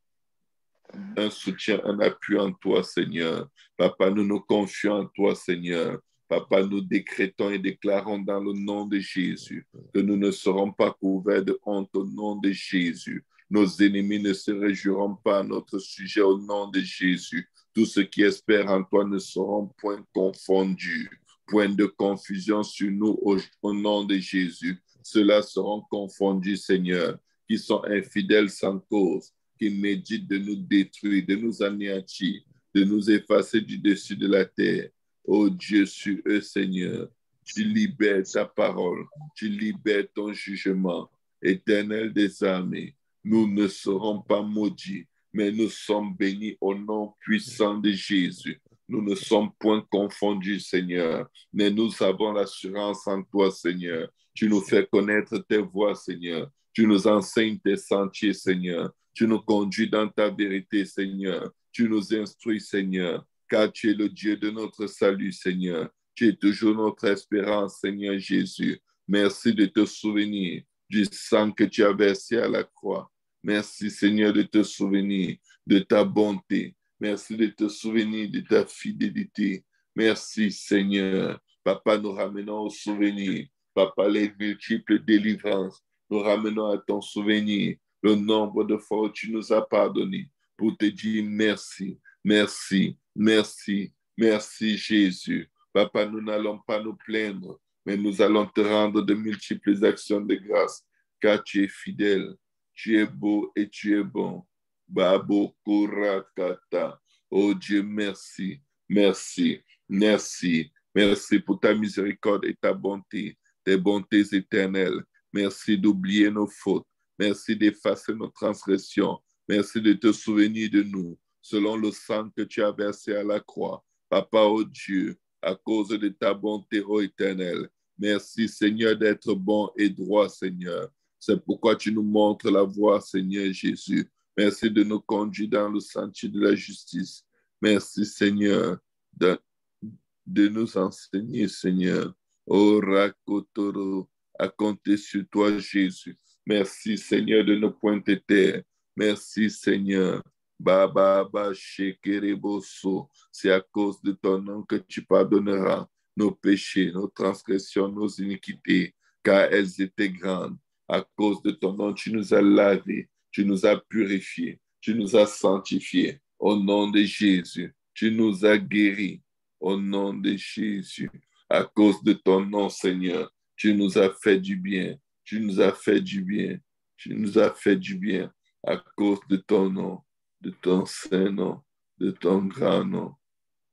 un soutien, un appui en toi, Seigneur. Papa, nous nous confions en toi, Seigneur. Papa, nous décrétons et déclarons dans le nom de Jésus que nous ne serons pas couverts de honte au nom de Jésus. Nos ennemis ne se réjouiront pas à notre sujet au nom de Jésus. Tous ceux qui espèrent en toi ne seront point confondus. Point de confusion sur nous au nom de Jésus. Ceux-là seront confondus, Seigneur, qui sont infidèles sans cause, qui méditent de nous détruire, de nous anéantir, de nous effacer du dessus de la terre. Oh Dieu, sur eux, Seigneur, tu libères ta parole, tu libères ton jugement. Éternel des armées, nous ne serons pas maudits, mais nous sommes bénis au nom puissant de Jésus. Nous ne sommes point confondus, Seigneur, mais nous avons l'assurance en toi, Seigneur. Tu nous fais connaître tes voies, Seigneur. Tu nous enseignes tes sentiers, Seigneur. Tu nous conduis dans ta vérité, Seigneur. Tu nous instruis, Seigneur, car tu es le Dieu de notre salut, Seigneur. Tu es toujours notre espérance, Seigneur Jésus. Merci de te souvenir du sang que tu as versé à la croix. Merci, Seigneur, de te souvenir de ta bonté. Merci de te souvenir de ta fidélité. Merci, Seigneur. Papa, nous ramenons au souvenir. Papa, les multiples délivrances. Nous ramenons à ton souvenir le nombre de fois où tu nous as pardonné pour te dire merci, merci, merci, merci, Jésus. Papa, nous n'allons pas nous plaindre, mais nous allons te rendre de multiples actions de grâce, car tu es fidèle, tu es beau et tu es bon. Babo Kurakata. Oh Dieu, merci, merci, merci. Merci pour ta miséricorde et ta bonté, tes bontés éternelles. Merci d'oublier nos fautes. Merci d'effacer nos transgressions. Merci de te souvenir de nous, selon le sang que tu as versé à la croix. Papa, oh Dieu, à cause de ta bonté, ô éternelle. Merci, Seigneur, d'être bon et droit, Seigneur. C'est pourquoi tu nous montres la voie, Seigneur Jésus. Merci de nous conduire dans le sentier de la justice. Merci, Seigneur, de nous enseigner, Seigneur. Oh, Rakotoro, à compter sur toi, Jésus. Merci, Seigneur, de nos pointer terre. Merci, Seigneur. Baba, Shekereboso. C'est à cause de ton nom que tu pardonneras nos péchés, nos transgressions, nos iniquités, car elles étaient grandes. À cause de ton nom, tu nous as lavés, tu nous as purifiés, tu nous as sanctifiés. Au nom de Jésus, tu nous as guéris. Au nom de Jésus, à cause de ton nom, Seigneur, tu nous as fait du bien. Tu nous as fait du bien. Tu nous as fait du bien à cause de ton nom, de ton saint nom, de ton grand nom.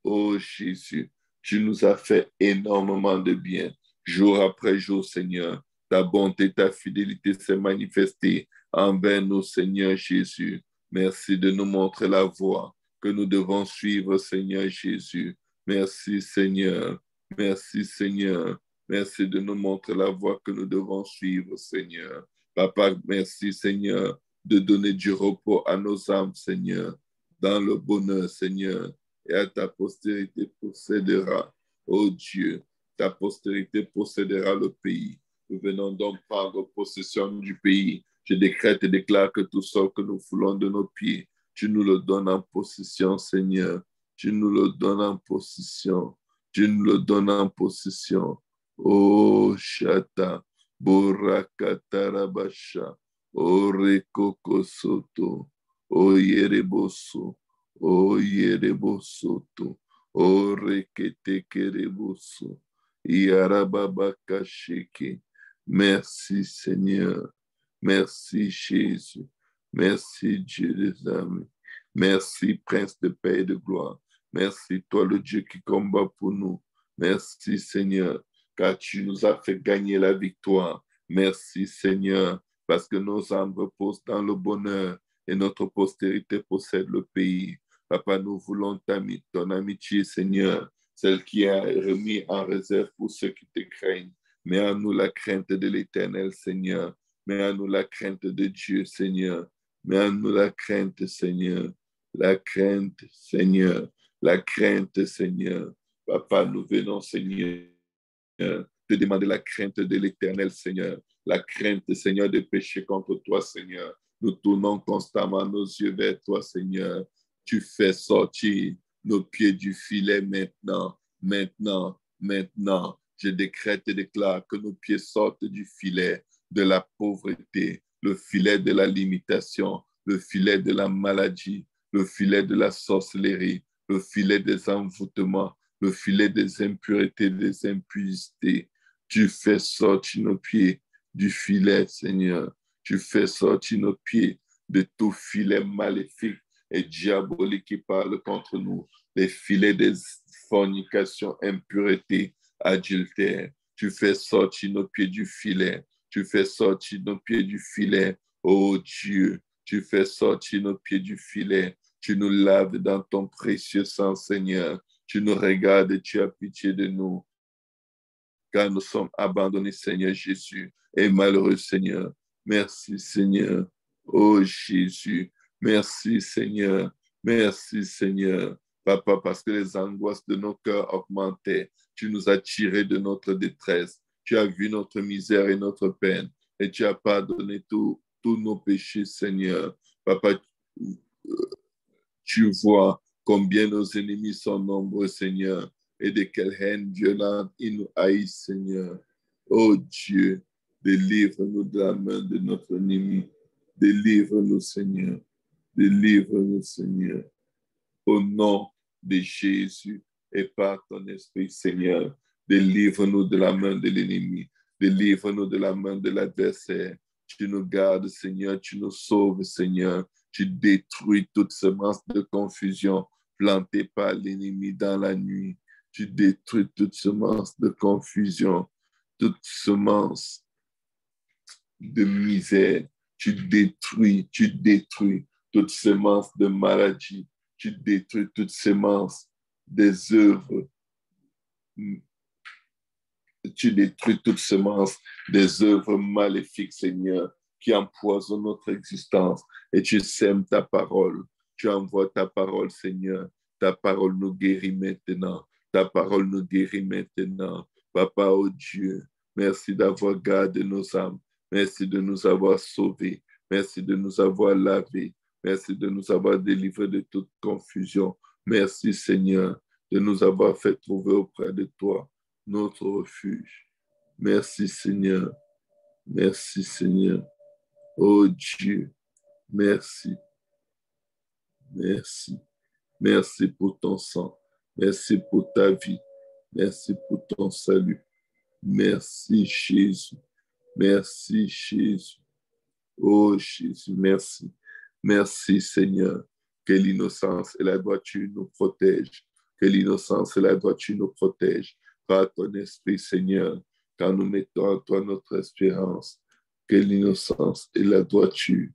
Oh Jésus, tu nous as fait énormément de bien. Jour après jour, Seigneur, ta bonté, ta fidélité s'est manifestée envers nous, Seigneur Jésus. Merci de nous montrer la voie que nous devons suivre, Seigneur Jésus. Merci, Seigneur. Merci, Seigneur. Merci de nous montrer la voie que nous devons suivre, Seigneur. Papa, merci, Seigneur, de donner du repos à nos âmes, Seigneur, dans le bonheur, Seigneur, et à ta postérité possédera, ô Dieu, ta postérité possédera le pays. Nous venons donc prendre possession du pays. Je décrète et déclare que tout ce que nous foulons de nos pieds, tu nous le donnes en possession, Seigneur. Tu nous le donnes en possession. Tu nous le donnes en possession. Oh, Shata, Borakatarabasha, oh, Rekokosoto, oh, Yereboso, oh, Yerebosoto, oh, Reketekereboso, Yarababakasheke. Merci, Seigneur. Merci, Jésus. Merci, Dieu des armées. Merci, Prince de paix et de gloire. Merci, toi, le Dieu qui combat pour nous. Merci, Seigneur, car tu nous as fait gagner la victoire. Merci, Seigneur, parce que nos âmes reposent dans le bonheur et notre postérité possède le pays. Papa, nous voulons ton amitié, Seigneur, celle qui est remise en réserve pour ceux qui te craignent. Mets en nous la crainte de l'Éternel, Seigneur. Mets en nous la crainte de Dieu, Seigneur. Mets en nous la crainte, Seigneur. La crainte, Seigneur. La crainte, Seigneur. Papa, nous venons, Seigneur, te demander la crainte de l'Éternel, Seigneur. La crainte, Seigneur, de pécher contre toi, Seigneur. Nous tournons constamment nos yeux vers toi, Seigneur. Tu fais sortir nos pieds du filet maintenant, maintenant, maintenant. Je décrète et déclare que nos pieds sortent du filet de la pauvreté, le filet de la limitation, le filet de la maladie, le filet de la sorcellerie, le filet des envoûtements, le filet des impuretés, des impuretés. Tu fais sortir nos pieds du filet, Seigneur. Tu fais sortir nos pieds de tout filet maléfique et diabolique qui parle contre nous. Les filets des fornications, impuretés, adultères. Tu fais sortir nos pieds du filet. Tu fais sortir nos pieds du filet. Oh Dieu, tu fais sortir nos pieds du filet. Tu nous laves dans ton précieux sang, Seigneur. Tu nous regardes et tu as pitié de nous. Car nous sommes abandonnés, Seigneur Jésus, et malheureux, Seigneur. Merci, Seigneur. Oh Jésus, merci, Seigneur. Merci, Seigneur. Papa, parce que les angoisses de nos cœurs augmentaient. Tu nous as tirés de notre détresse. Tu as vu notre misère et notre peine. Et tu as pardonné tous nos péchés, Seigneur. Papa, tu vois combien nos ennemis sont nombreux, Seigneur, et de quelle haine violente ils nous haïssent, Seigneur. Oh Dieu, délivre-nous de la main de notre ennemi. Délivre-nous, Seigneur. Délivre-nous, Seigneur. Au nom de Jésus et par ton esprit, Seigneur, délivre-nous de la main de l'ennemi. Délivre-nous de la main de l'adversaire. Tu nous gardes, Seigneur. Tu nous sauves, Seigneur. Tu détruis toute semence de confusion plantée par l'ennemi dans la nuit. Tu détruis toute semence de confusion, toute semence de misère. Tu détruis toute semence de maladie. Tu détruis toute semence des œuvres. Tu détruis toute semence des œuvres maléfiques, Seigneur, qui empoisonnent notre existence. Et tu sèmes ta parole. Tu envoies ta parole, Seigneur. Ta parole nous guérit maintenant. Ta parole nous guérit maintenant. Papa, oh Dieu, merci d'avoir gardé nos âmes. Merci de nous avoir sauvés. Merci de nous avoir lavés. Merci de nous avoir délivrés de toute confusion. Merci, Seigneur, de nous avoir fait trouver auprès de toi notre refuge. Merci, Seigneur. Merci, Seigneur. Oh Dieu, merci. Merci. Merci pour ton sang. Merci pour ta vie. Merci pour ton salut. Merci, Jésus. Merci, Jésus. Oh Jésus, merci. Merci, Seigneur. Que l'innocence et la droiture nous protègent. Que l'innocence et la droiture nous protègent par ton esprit, Seigneur, car nous mettons en toi notre espérance. Que l'innocence et la droiture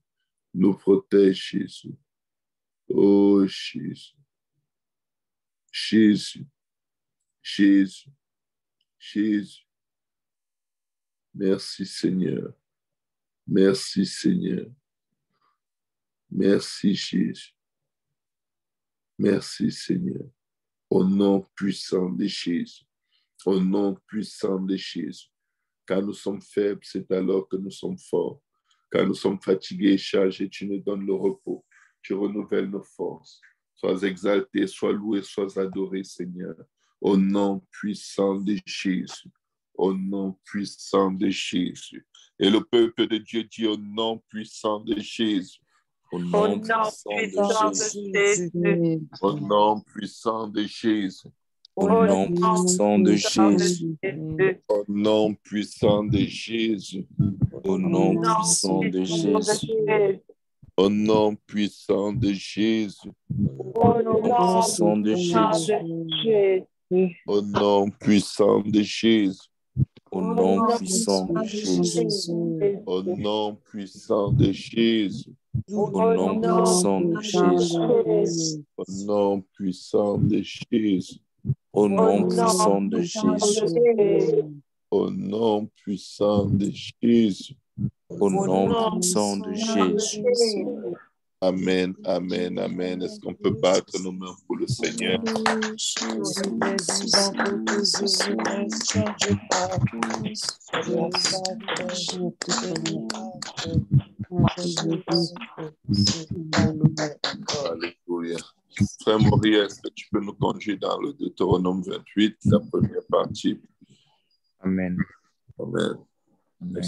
nous protègent, Jésus. Oh Jésus. Jésus. Jésus. Jésus. Merci, Seigneur. Merci, Seigneur. Merci, Jésus. Merci, Seigneur. Au nom puissant de Jésus. Au nom puissant de Jésus. Quand nous sommes faibles, c'est alors que nous sommes forts. Quand nous sommes fatigués et chargés, tu nous donnes le repos. Tu renouvelles nos forces. Sois exalté, sois loué, sois adoré, Seigneur. Au nom puissant de Jésus. Au nom puissant de Jésus. Et le peuple de Dieu dit au nom puissant de Jésus. Au nom puissant de Jésus. Au nom puissant de Jésus. Au nom puissant de Jésus. Au nom puissant de Jésus. Au nom puissant de Jésus. Au nom puissant de Jésus. Au nom puissant de Jésus. Au nom puissant de Jésus. Au nom puissant de Jésus. Au nom puissant de Jésus. Au nom puissant de Jésus. Au nom puissant de Jésus. Au nom puissant de Jésus. Au nom puissant de Jésus. Au nom puissant de Jésus. Amen, amen, amen. Est-ce qu'on peut battre nos mains pour le Seigneur? Alléluia. Frère Maurice, est-ce que tu peux nous conduire dans le Deutéronome 28, la première partie? Amen. Amen. Amen.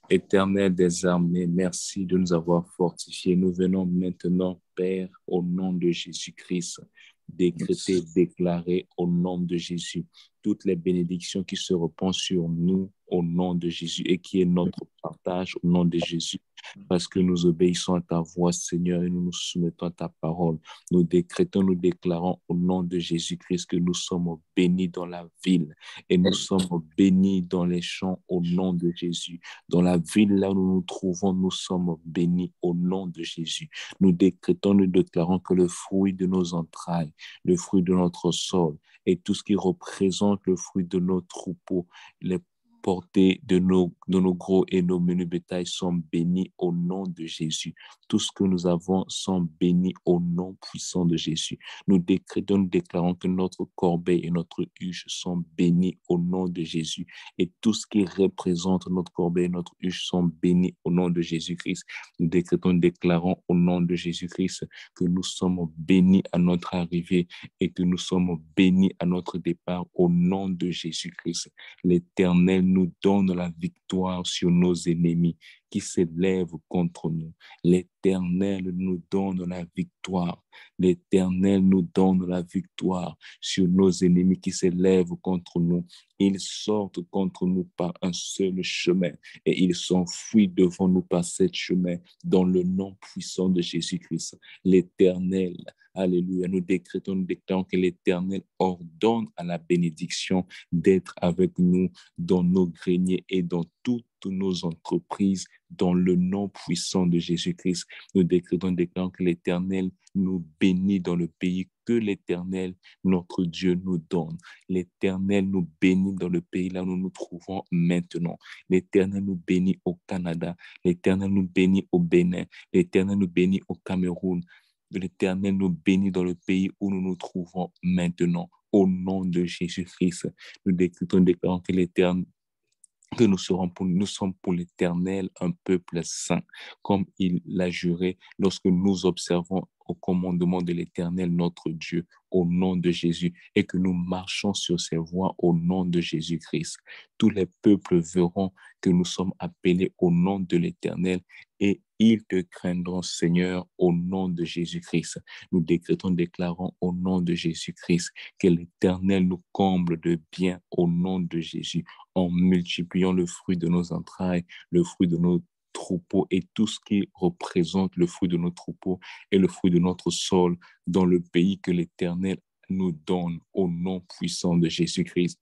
Éternel des armées, merci de nous avoir fortifiés. Nous venons maintenant, Père, au nom de Jésus-Christ, décréter, déclarer au nom de Jésus toutes les bénédictions qui se répandent sur nous au nom de Jésus et qui est notre partage au nom de Jésus. Parce que nous obéissons à ta voix, Seigneur, et nous nous soumettons à ta parole. Nous décrétons, nous déclarons au nom de Jésus-Christ que nous sommes bénis dans la ville et nous sommes bénis dans les champs au nom de Jésus. Dans la ville là où nous nous trouvons, nous sommes bénis au nom de Jésus. Nous décrétons, nous déclarons que le fruit de nos entrailles, le fruit de notre sol et tout ce qui représente le fruit de nos troupeaux, les portées de nos gros et nos menus bétails sont bénis au nom de Jésus. Tout ce que nous avons sont bénis au nom puissant de Jésus. Nous décrétons, nous déclarons que notre corbeille et notre huche sont bénis au nom de Jésus. Et tout ce qui représente notre corbeille et notre huche sont bénis au nom de Jésus-Christ. Nous décrétons, nous déclarons au nom de Jésus-Christ que nous sommes bénis à notre arrivée et que nous sommes bénis à notre départ au nom de Jésus-Christ. L'Éternel nous donne la victoire sur nos ennemis qui s'élèvent contre nous. L'Éternel nous donne la victoire. L'Éternel nous donne la victoire sur nos ennemis qui s'élèvent contre nous. Ils sortent contre nous par un seul chemin et ils s'enfuient devant nous par sept chemins dans le nom puissant de Jésus-Christ. L'Éternel, alléluia, nous décrétons, nous déclarons que l'Éternel ordonne à la bénédiction d'être avec nous dans nos greniers et dans toutes nos entreprises dans le nom puissant de Jésus-Christ. Nous décrétons, déclarons que l'Éternel nous bénit dans le pays que l'Éternel, notre Dieu, nous donne. L'Éternel nous bénit dans le pays là où nous nous trouvons maintenant. L'Éternel nous bénit au Canada. L'Éternel nous bénit au Bénin. L'Éternel nous bénit au Cameroun. L'Éternel nous bénit dans le pays où nous nous trouvons maintenant. Au nom de Jésus-Christ, nous décrétons, déclarons que l'Éternel, que nous sommes pour l'Éternel un peuple saint, comme il l'a juré lorsque nous observons au commandement de l'Éternel notre Dieu au nom de Jésus et que nous marchons sur ses voies au nom de Jésus-Christ. Tous les peuples verront que nous sommes appelés au nom de l'Éternel et ils te craindront, Seigneur, au nom de Jésus-Christ. Nous décrétons, déclarons au nom de Jésus-Christ que l'Éternel nous comble de bien au nom de Jésus en multipliant le fruit de nos entrailles, le fruit de nos troupeaux et tout ce qui représente le fruit de nos troupeaux et le fruit de notre sol dans le pays que l'Éternel nous donne au nom puissant de Jésus-Christ.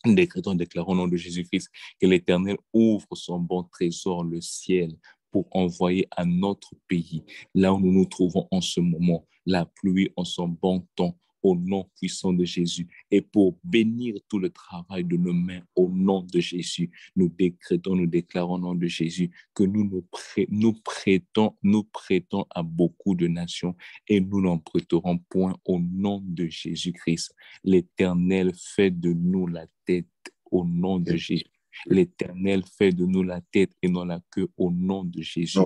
Décrétons, déclarons au nom de Jésus-Christ que l'Éternel ouvre son bon trésor, le ciel, pour envoyer à notre pays, là où nous nous trouvons en ce moment, la pluie en son bon temps, au nom puissant de Jésus, et pour bénir tout le travail de nos mains, au nom de Jésus. Nous décrétons, nous déclarons au nom de Jésus que nous prêtons à beaucoup de nations et nous n'en prêterons point au nom de Jésus-Christ. L'Éternel fait de nous la tête au nom de Jésus. L'Éternel fait de nous la tête et non la queue au nom de Jésus.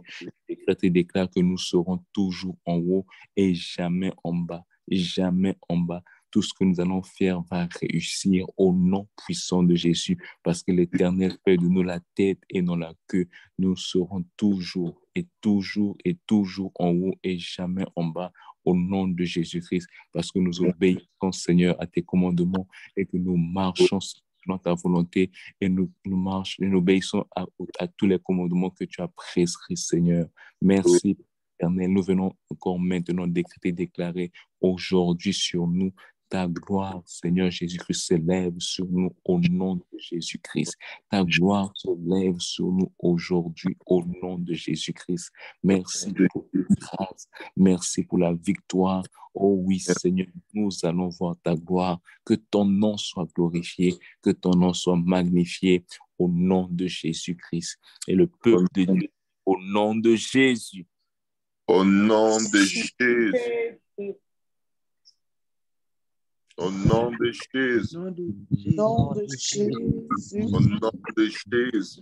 Décrète et déclare que nous serons toujours en haut et jamais en bas. Jamais en bas. Tout ce que nous allons faire va réussir au nom puissant de Jésus parce que l'Éternel fait de nous la tête et non la queue. Nous serons toujours et toujours et toujours en haut et jamais en bas au nom de Jésus-Christ parce que nous obéissons, Seigneur, à tes commandements et que nous marchons selon ta volonté et nous obéissons à tous les commandements que tu as prescrits, Seigneur. Merci, Éternel. Nous venons encore maintenant décréter, déclarer aujourd'hui sur nous ta gloire, Seigneur Jésus-Christ, s'élève sur nous au nom de Jésus-Christ. Ta gloire s'élève sur nous aujourd'hui au nom de Jésus-Christ. Merci pour la grâce. Merci pour la victoire. Oh oui, Seigneur, nous allons voir ta gloire. Que ton nom soit glorifié, que ton nom soit magnifié au nom de Jésus-Christ. Et le peuple de Dieu, au nom de Jésus. Au nom de Jésus. Au nom de Jésus. Au nom de Jésus. Au nom de Jésus.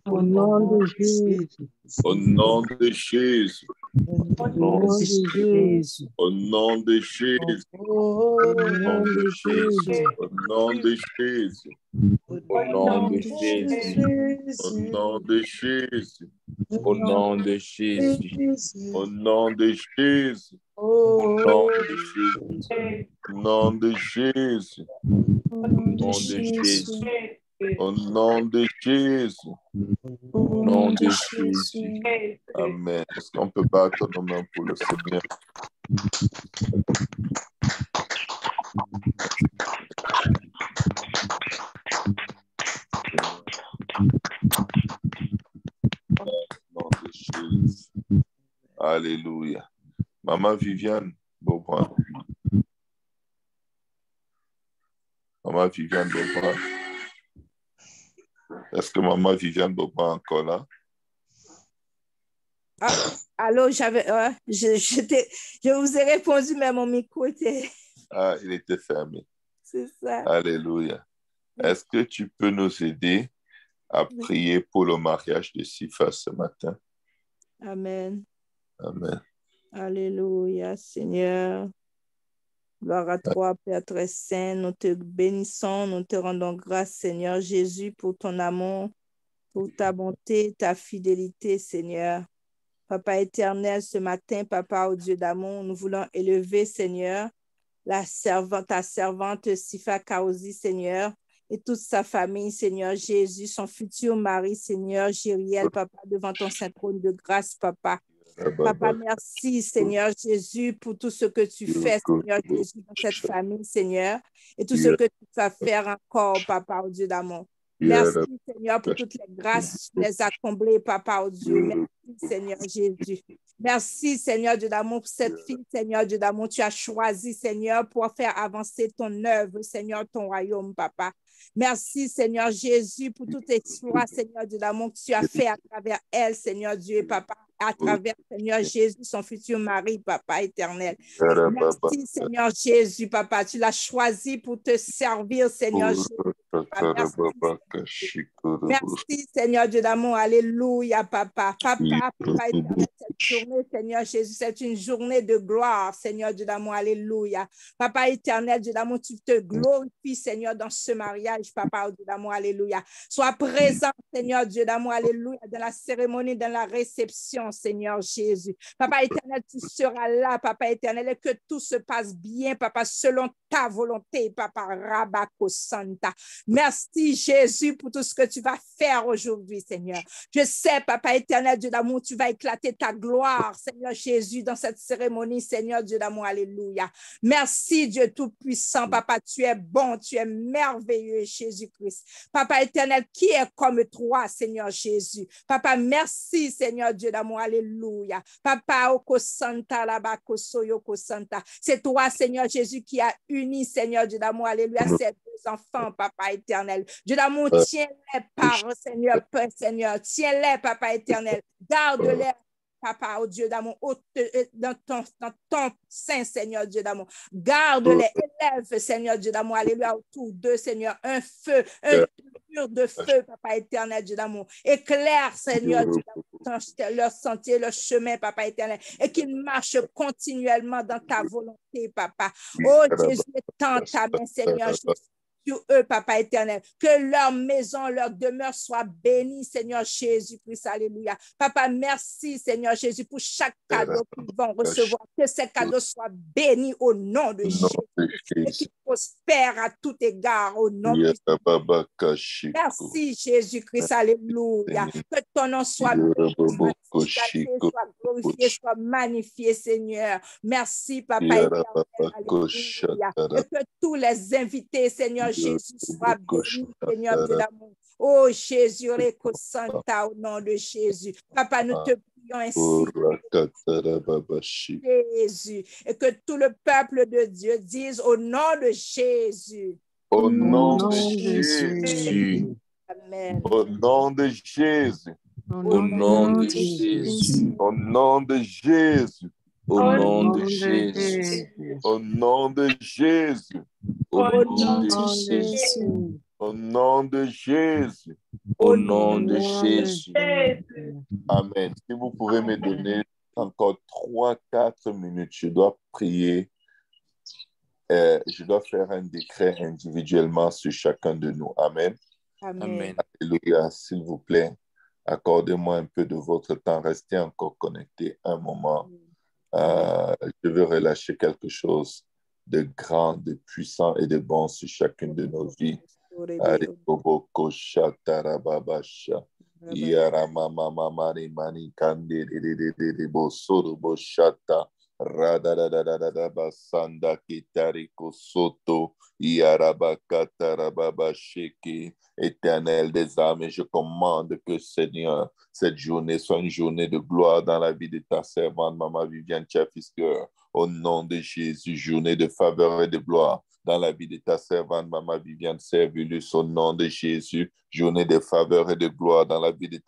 Au nom de Jésus. Au nom de Jésus. Au Au nom de Jésus. Au nom de Jésus. Au nom de Jésus. Au nom de Jésus. Au nom de Jésus. Au nom de Jésus. Au nom de Jésus. Au nom de Jésus. Au nom de Jésus. Au nom de Jésus. Au nom de Jésus. Au nom de Jésus. Au nom de Jésus. Amen. Est-ce qu'on peut battre nos mains pour le Seigneur? Au nom de Jésus. Alléluia. Maman Viviane Beaubrun. Maman Viviane Beaubrun. Est-ce que Maman Viviane Beaubrun est encore là? Ah, allô, je vous ai répondu, mais mon micro était... Ah, il était fermé. C'est ça. Alléluia. Est-ce que tu peux nous aider à prier pour le mariage de Sifa ce matin? Amen. Amen. Alléluia, Seigneur. Gloire à toi, Père très saint. Nous te bénissons, nous te rendons grâce, Seigneur Jésus, pour ton amour, pour ta bonté, ta fidélité, Seigneur. Papa éternel, ce matin, Papa, au Dieu d'amour, nous voulons élever, Seigneur, ta servante Sifa Kaozi, Seigneur, et toute sa famille, Seigneur Jésus, son futur mari, Seigneur Jériel, Papa, devant ton saint trône de grâce, Papa. Papa, merci, Seigneur Jésus, pour tout ce que tu fais, Seigneur Jésus, dans cette famille, Seigneur, et tout ce que tu vas faire encore, Papa, au Dieu d'amour. Merci, Seigneur, pour toutes les grâces, tu les as comblées, Papa, oh Dieu. Merci, Seigneur Jésus. Merci, Seigneur Dieu d'amour, pour cette fille, Seigneur Dieu d'amour. Tu as choisi, Seigneur, pour faire avancer ton œuvre, Seigneur, ton royaume, Papa. Merci, Seigneur Jésus, pour tout exploit, Seigneur Dieu d'amour, que tu as fait à travers elle, Seigneur Dieu et Papa, à travers, Seigneur Jésus, son futur mari, Papa éternel. Merci, Seigneur Jésus, Papa. Tu l'as choisi pour te servir, Seigneur Jésus. Merci, Seigneur Dieu d'amour. Alléluia, Papa. Papa éternel, cette journée, Seigneur Jésus, c'est une journée de gloire, Seigneur Dieu d'amour. Alléluia. Papa éternel, Dieu d'amour, tu te glorifies, Seigneur, dans ce mariage, Papa, Dieu d'amour. Alléluia. Sois présent, Seigneur Dieu d'amour. Alléluia. Dans la cérémonie, dans la réception, Seigneur Jésus. Papa éternel, tu seras là, Papa éternel, et que tout se passe bien, Papa, selon ta volonté, Papa. Rabako Santa. Merci, Jésus, pour tout ce que tu vas faire aujourd'hui, Seigneur. Je sais, Papa éternel, Dieu d'amour, tu vas éclater ta gloire, Seigneur Jésus, dans cette cérémonie, Seigneur Dieu d'amour. Alléluia. Merci, Dieu Tout-Puissant, Papa, tu es bon, tu es merveilleux, Jésus-Christ. Papa éternel, qui est comme toi, Seigneur Jésus? Papa, merci, Seigneur Dieu d'amour. Alléluia. Papa, Oko Santa, Labako Soyoko Santa. C'est toi, Seigneur Jésus, qui a uni, Seigneur Dieu d'amour. Alléluia. Ces deux enfants, Papa éternel. Dieu d'amour, tiens-les par Seigneur, Père Seigneur. Tiens-les, Papa éternel. Garde-les. Papa, oh Dieu d'amour, dans ton sein, Seigneur Dieu d'amour. Garde-les, élève, Seigneur Dieu d'amour. Alléluia, autour d'eux, Seigneur, un feu, un mur de feu, Papa éternel, Dieu d'amour. Éclaire, Seigneur Dieu d'amour, leur sentier, leur chemin, Papa éternel, et qu'ils marchent continuellement dans ta volonté, Papa. Oh Jésus, étends ta main, Seigneur Jésus. Sur eux, Papa éternel, que leur maison, leur demeure soit bénie, Seigneur Jésus-Christ, alléluia. Papa, merci, Seigneur Jésus, pour chaque cadeau qu'ils vont recevoir, que ces cadeaux soient bénis au nom de Jésus, et qu'ils prospèrent à tout égard au nom de Jésus. Merci, Jésus-Christ, alléluia. Que ton nom soit béni, soit glorifié, soit magnifié, Seigneur. Merci, Papa éternel, alléluia. Et que tous les invités, Seigneur Jésus, soit béni, Seigneur Dieu d'amour. Oh Jésus, Reko Santa, au nom de Jésus. Papa, nous te prions ainsi. Jésus. Et que tout le peuple de Dieu dise au nom de Jésus. Au nom de Jésus. Amen. Au nom de Jésus. Au nom de Jésus. Au nom de Jésus. Au nom de Jésus. Au nom de Jésus. Au nom de Jésus. Au nom de Jésus. Au nom de Jésus. Amen. Si vous pouvez me donner encore 3-4 minutes. Je dois prier. Je dois faire un décret individuellement sur chacun de nous. Amen. Amen. Alléluia. S'il vous plaît, accordez-moi un peu de votre temps. Restez encore connecté un moment. Je veux relâcher quelque chose de grand, de puissant et de bon sur chacune de nos vies. Sanda Kitariko Soto Yarabakata Rababa Sheki. Éternel des armées, je commande que Seigneur, cette journée soit une journée de gloire dans la vie de ta servante, Maman Viviane Chafisker. Au nom de Jésus, journée de faveur et de gloire dans la vie de ta servante, Maman Viviane Servulus. Au nom de Jésus, journée de faveur et de gloire dans la vie de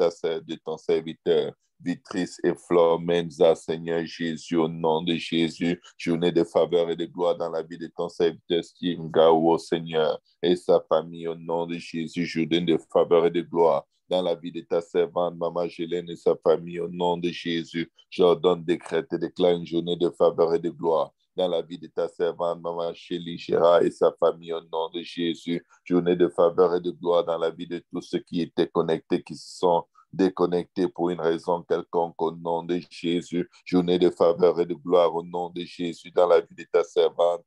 ton serviteur. Vitrice et Flore Menza, Seigneur Jésus, au nom de Jésus, journée de faveur et de gloire dans la vie de ton serviteur Steve Ngao, Seigneur, et sa famille, au nom de Jésus, journée de faveur et de gloire dans la vie de ta servante, Maman Gélène et sa famille, au nom de Jésus, j'ordonne, décrète et déclare une journée de faveur et de gloire dans la vie de ta servante, Maman Chélie Gérard et sa famille, au nom de Jésus, journée de faveur et de gloire dans la vie de tous ceux qui étaient connectés, qui se sont déconnectés pour une raison quelconque, au nom de Jésus, journée de faveur et de gloire au nom de Jésus dans la vie de ta servante,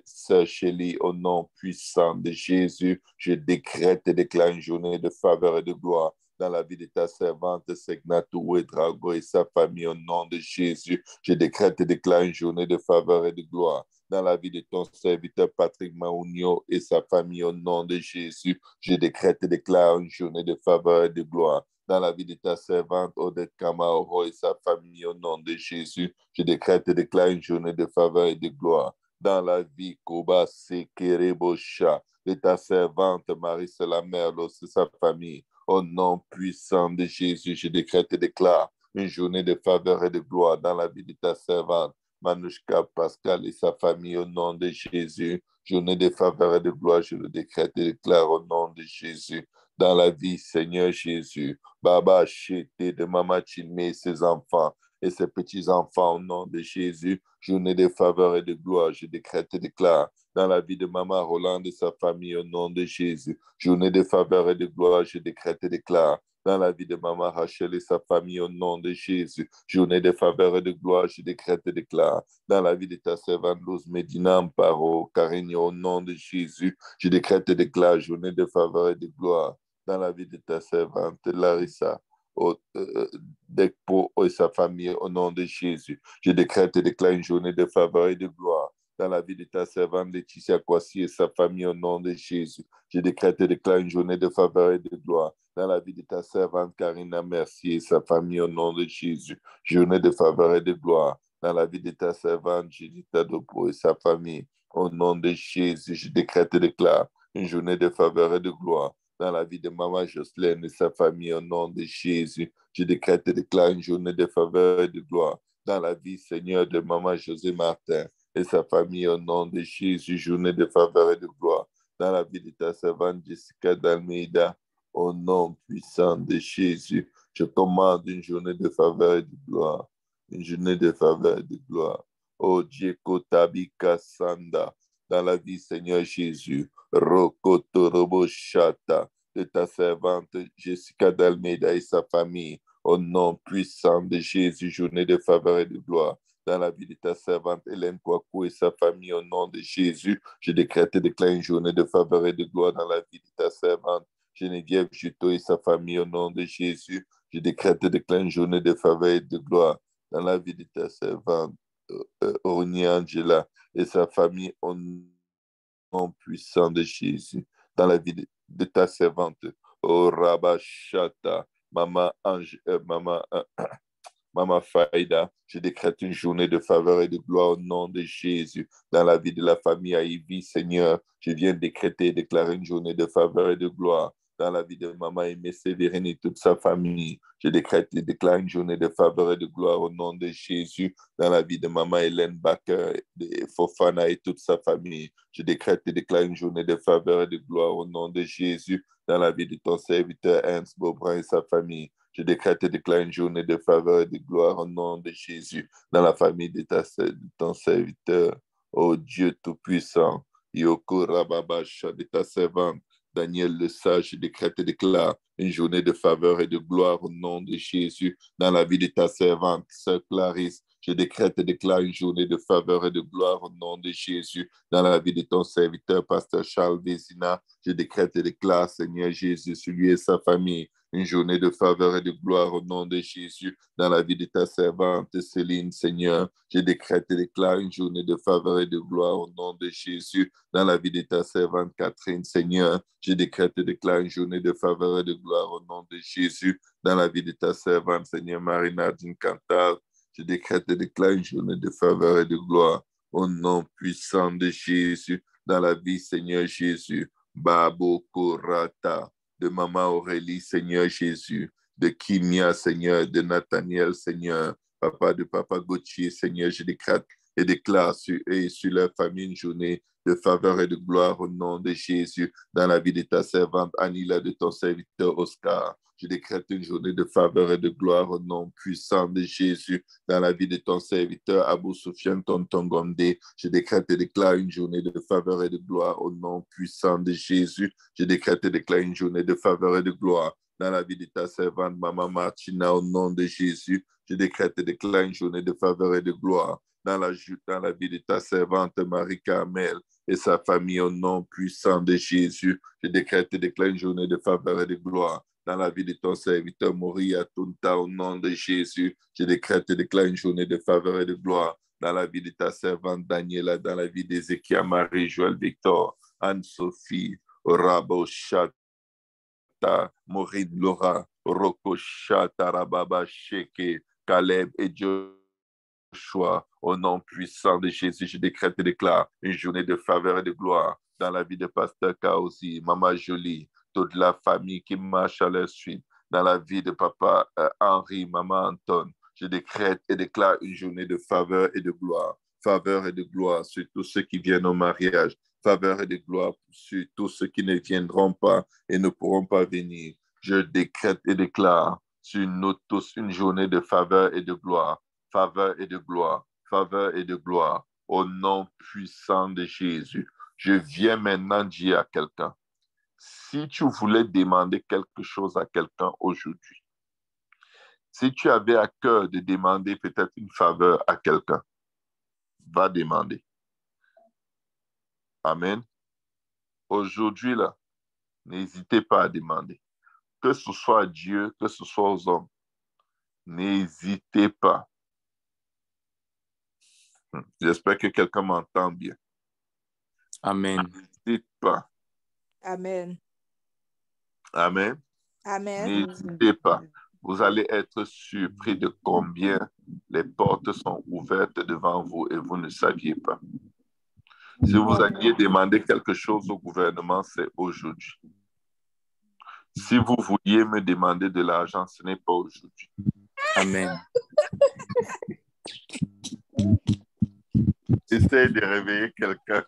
Sœur Chélie, au nom puissant de Jésus, je décrète et déclare une journée de faveur et de gloire dans la vie de ta servante Segnatou et Drago et sa famille, au nom de Jésus, je décrète et déclare une journée de faveur et de gloire dans la vie de ton serviteur Patrick Maunio et sa famille, au nom de Jésus, je décrète et déclare une journée de faveur et de gloire dans la vie de ta servante Odette Kamaoro et sa famille, au nom de Jésus, je décrète et déclare une journée de faveur et de gloire dans la vie Koba Sekerebosha de ta servante Marie-Sola Merlos et sa famille, au nom puissant de Jésus, je décrète et déclare une journée de faveur et de gloire dans la vie de ta servante Manouchka Pascal et sa famille, au nom de Jésus, journée de faveur et de gloire, je le décrète et déclare au nom de Jésus dans la vie, Seigneur Jésus. Baba Chété de Maman Chilmé et ses enfants et ses petits-enfants, au nom de Jésus, journée de faveur et de gloire, je décrète et déclare dans la vie de Maman Roland et sa famille, au nom de Jésus, journée de faveur et de gloire, je décrète et déclare dans la vie de Maman Rachel et sa famille, au nom de Jésus, journée de faveur et de gloire, je décrète et déclare dans la vie de ta servante Luz Medina Amparo Carigno, au nom de Jésus, je décrète et déclare journée de faveur et de gloire dans la vie de ta servante Larissa Dekpo et sa famille, au nom de Jésus. Je décrète et déclare une journée de faveur et de gloire dans la vie de ta servante Laetitia Kwasi et sa famille, au nom de Jésus. Je décrète et déclare une journée de faveur et de gloire dans la vie de ta servante Karina Mercier et sa famille, au nom de Jésus. Journée de faveur et de gloire dans la vie de ta servante Judita Dopo et sa famille, au nom de Jésus. Je décrète et déclare une journée de faveur et de gloire dans la vie de Maman Jocelyne et sa famille, au nom de Jésus. Je décrète et déclare une journée de faveur et de gloire dans la vie, Seigneur, de Maman José Martin et sa famille, au nom de Jésus. Journée de faveur et de gloire dans la vie de ta servante Jessica d'Almeida, au nom puissant de Jésus. Je commande une journée de faveur et de gloire. Une journée de faveur et de gloire. Oh Dieu, Kotabika Sanda, dans la vie, Seigneur Jésus. Rokotorobo Shata, de ta servante Jessica d'Almeida et sa famille, au nom puissant de Jésus, journée de faveur et de gloire. Dans la vie de ta servante Hélène Kouakou et sa famille, au nom de Jésus, je décrète et déclare une journée de faveur et de gloire dans la vie de ta servante Geneviève Juto et sa famille, au nom de Jésus. Je décrète et déclare une journée de faveur et de gloire dans la vie de ta servante Orni Angela et sa famille, au nom puissant de Jésus, dans la vie de ta servante, oh Rabashata, Maman Faïda, je décrète une journée de faveur et de gloire au nom de Jésus, dans la vie de la famille Aïvi, Seigneur, je viens décréter et déclarer une journée de faveur et de gloire dans la vie de Maman Aimée Sévérine et toute sa famille. Je décrète et déclare une journée de faveur et de gloire au nom de Jésus dans la vie de Maman Hélène Baker, de Fofana et toute sa famille. Je décrète et déclare une journée de faveur et de gloire au nom de Jésus dans la vie de ton serviteur Ernst Beaubrun et sa famille. Je décrète et déclare une journée de faveur et de gloire au nom de Jésus dans la famille de ton serviteur, ô Dieu Tout-Puissant. Yoko Rababasha de ta servante, Daniel le sage, je décrète et déclare une journée de faveur et de gloire au nom de Jésus dans la vie de ta servante, sœur Clarisse. Je décrète et déclare une journée de faveur et de gloire au nom de Jésus dans la vie de ton serviteur, pasteur Charles Vézina. Je décrète et déclare, Seigneur Jésus, sur lui et sa famille, une journée de faveur et de gloire au nom de Jésus dans la vie de ta servante Céline, Seigneur. Je décrète et déclare une journée de faveur et de gloire au nom de Jésus dans la vie de ta servante Catherine, Seigneur. Je décrète et déclare une journée de faveur et de gloire au nom de Jésus dans la vie de ta servante, Seigneur Marie-Nadine Cantal. Je décrète et déclare une journée de faveur et de gloire au nom puissant de Jésus dans la vie, Seigneur Jésus. Babo Korata, de Maman Aurélie, Seigneur Jésus, de Kimia, Seigneur, de Nathaniel, Seigneur, Papa de Papa Gauthier, Seigneur, je décrète et déclare sur eux et sur leur famille une journée de faveur et de gloire au nom de Jésus dans la vie de ta servante Anila, de ton serviteur Oscar. Je décrète une journée de faveur et de gloire au nom puissant de Jésus dans la vie de ton serviteur Abou Soufiane Tonton Gondé. Je décrète et déclare une journée de faveur et de gloire au nom puissant de Jésus. Je décrète et déclare une journée de faveur et de gloire dans la vie de ta servante Maman Martina au nom de Jésus. Je décrète et déclare une journée de faveur et de gloire dans la vie de ta servante Marie-Carmel et sa famille au nom puissant de Jésus. Je décrète et déclare une journée de faveur et de gloire dans la vie de ton serviteur Moria Tunta au nom de Jésus. Je décrète et déclare une journée de faveur et de gloire dans la vie de ta servante Daniela, dans la vie d'Ézéchiel, Marie, Joël, Victor, Anne-Sophie, Rabo Chata, Maureen Laura, Roko Chata, Rababa Sheke, Caleb et Joshua. Au nom puissant de Jésus, je décrète et déclare une journée de faveur et de gloire dans la vie de Pasteur Kaosi, Maman Jolie, toute la famille qui marche à leur suite, dans la vie de Papa Henri, Maman Anton. Je décrète et déclare une journée de faveur et de gloire sur tous ceux qui viennent au mariage, faveur et de gloire sur tous ceux qui ne viendront pas et ne pourront pas venir. Je décrète et déclare sur nous tous une journée de faveur et de gloire, faveur et de gloire, faveur et de gloire, au nom puissant de Jésus. Je viens maintenant dire à quelqu'un, si tu voulais demander quelque chose à quelqu'un aujourd'hui, si tu avais à cœur de demander peut-être une faveur à quelqu'un, va demander. Amen. Aujourd'hui, là, n'hésitez pas à demander. Que ce soit à Dieu, que ce soit aux hommes, n'hésitez pas. J'espère que quelqu'un m'entend bien. Amen. N'hésitez pas. Amen. Amen. Amen. N'hésitez pas. Vous allez être surpris de combien les portes sont ouvertes devant vous et vous ne saviez pas. Si vous alliez demander quelque chose au gouvernement, c'est aujourd'hui. Si vous vouliez me demander de l'argent, ce n'est pas aujourd'hui. Amen. Essaye de réveiller quelqu'un.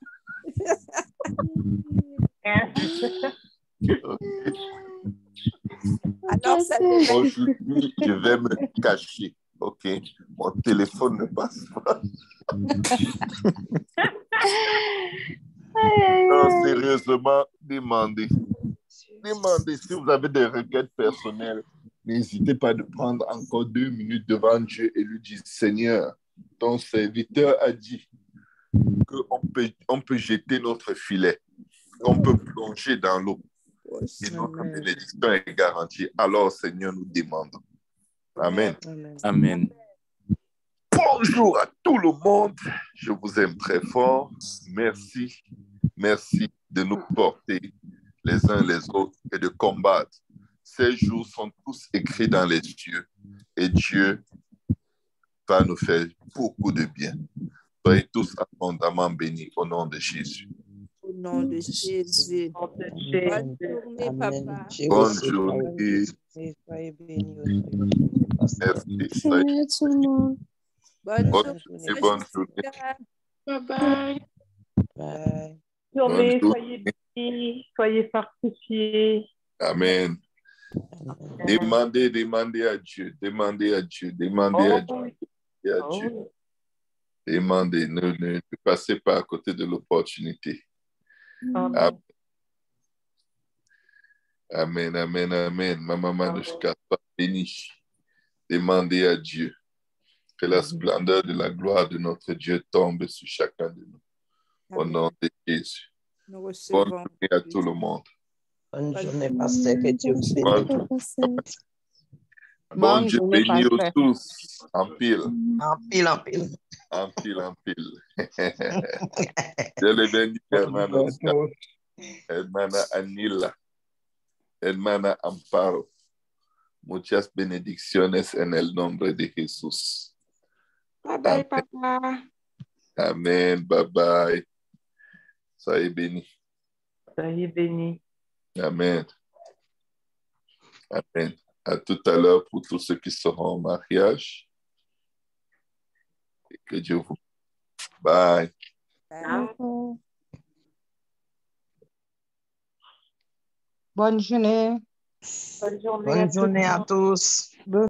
Okay. Alors, aujourd'hui, je vais me cacher. OK? Mon téléphone ne passe pas. Non, sérieusement, demandez. Demandez si vous avez des requêtes personnelles. N'hésitez pas de prendre encore 2 minutes devant Dieu et lui dire, Seigneur, ton serviteur a dit qu'on peut jeter notre filet, qu'on peut plonger dans l'eau. Et notre bénédiction est garantie. Alors, Seigneur, nous demandons. Amen. Amen. Bonjour à tout le monde. Je vous aime très fort. Merci. Merci de nous porter les uns les autres et de combattre. Ces jours sont tous écrits dans les cieux et Dieu va nous faire beaucoup de bien. Soyez tous abondamment bénis au nom de Jésus. Au nom de Jésus. Bonne journée, papa. Bonne journée. Soyez bénis aussi. Merci. Bonne Bonne journée. Bye bye. Bye. Journée, soyez bénis, soyez fortifiés. Amen. Demandez à Dieu, demandez à Dieu, demandez à Dieu, demandez à Dieu. Demandez, ne passez pas à côté de l'opportunité. Amen, amen, amen, amen. Maman Manouchka, sois bénie. Demandez à Dieu que la splendeur de la gloire de notre Dieu tombe sur chacun de nous. Au nom de Jésus. Bonne journée à tout le monde. Bonne journée, pasteur. Que Dieu vous bénisse. Bon Dieu bénit aux tous. En pile. En pile, en pile. En pile, en pile. Dieu le bénit, hermana Oscar, hermana Anila, hermana Amparo. Muchas bendiciones en el nombre de Jesús. Bye bye, papa. Amen. Bye bye. Soyez bénis. Soyez bénis. Amen. Amen. À tout à l'heure pour tous ceux qui seront en mariage. Et que Dieu vous. Bye. Bonne journée. Bonne journée, Bonne journée à tous.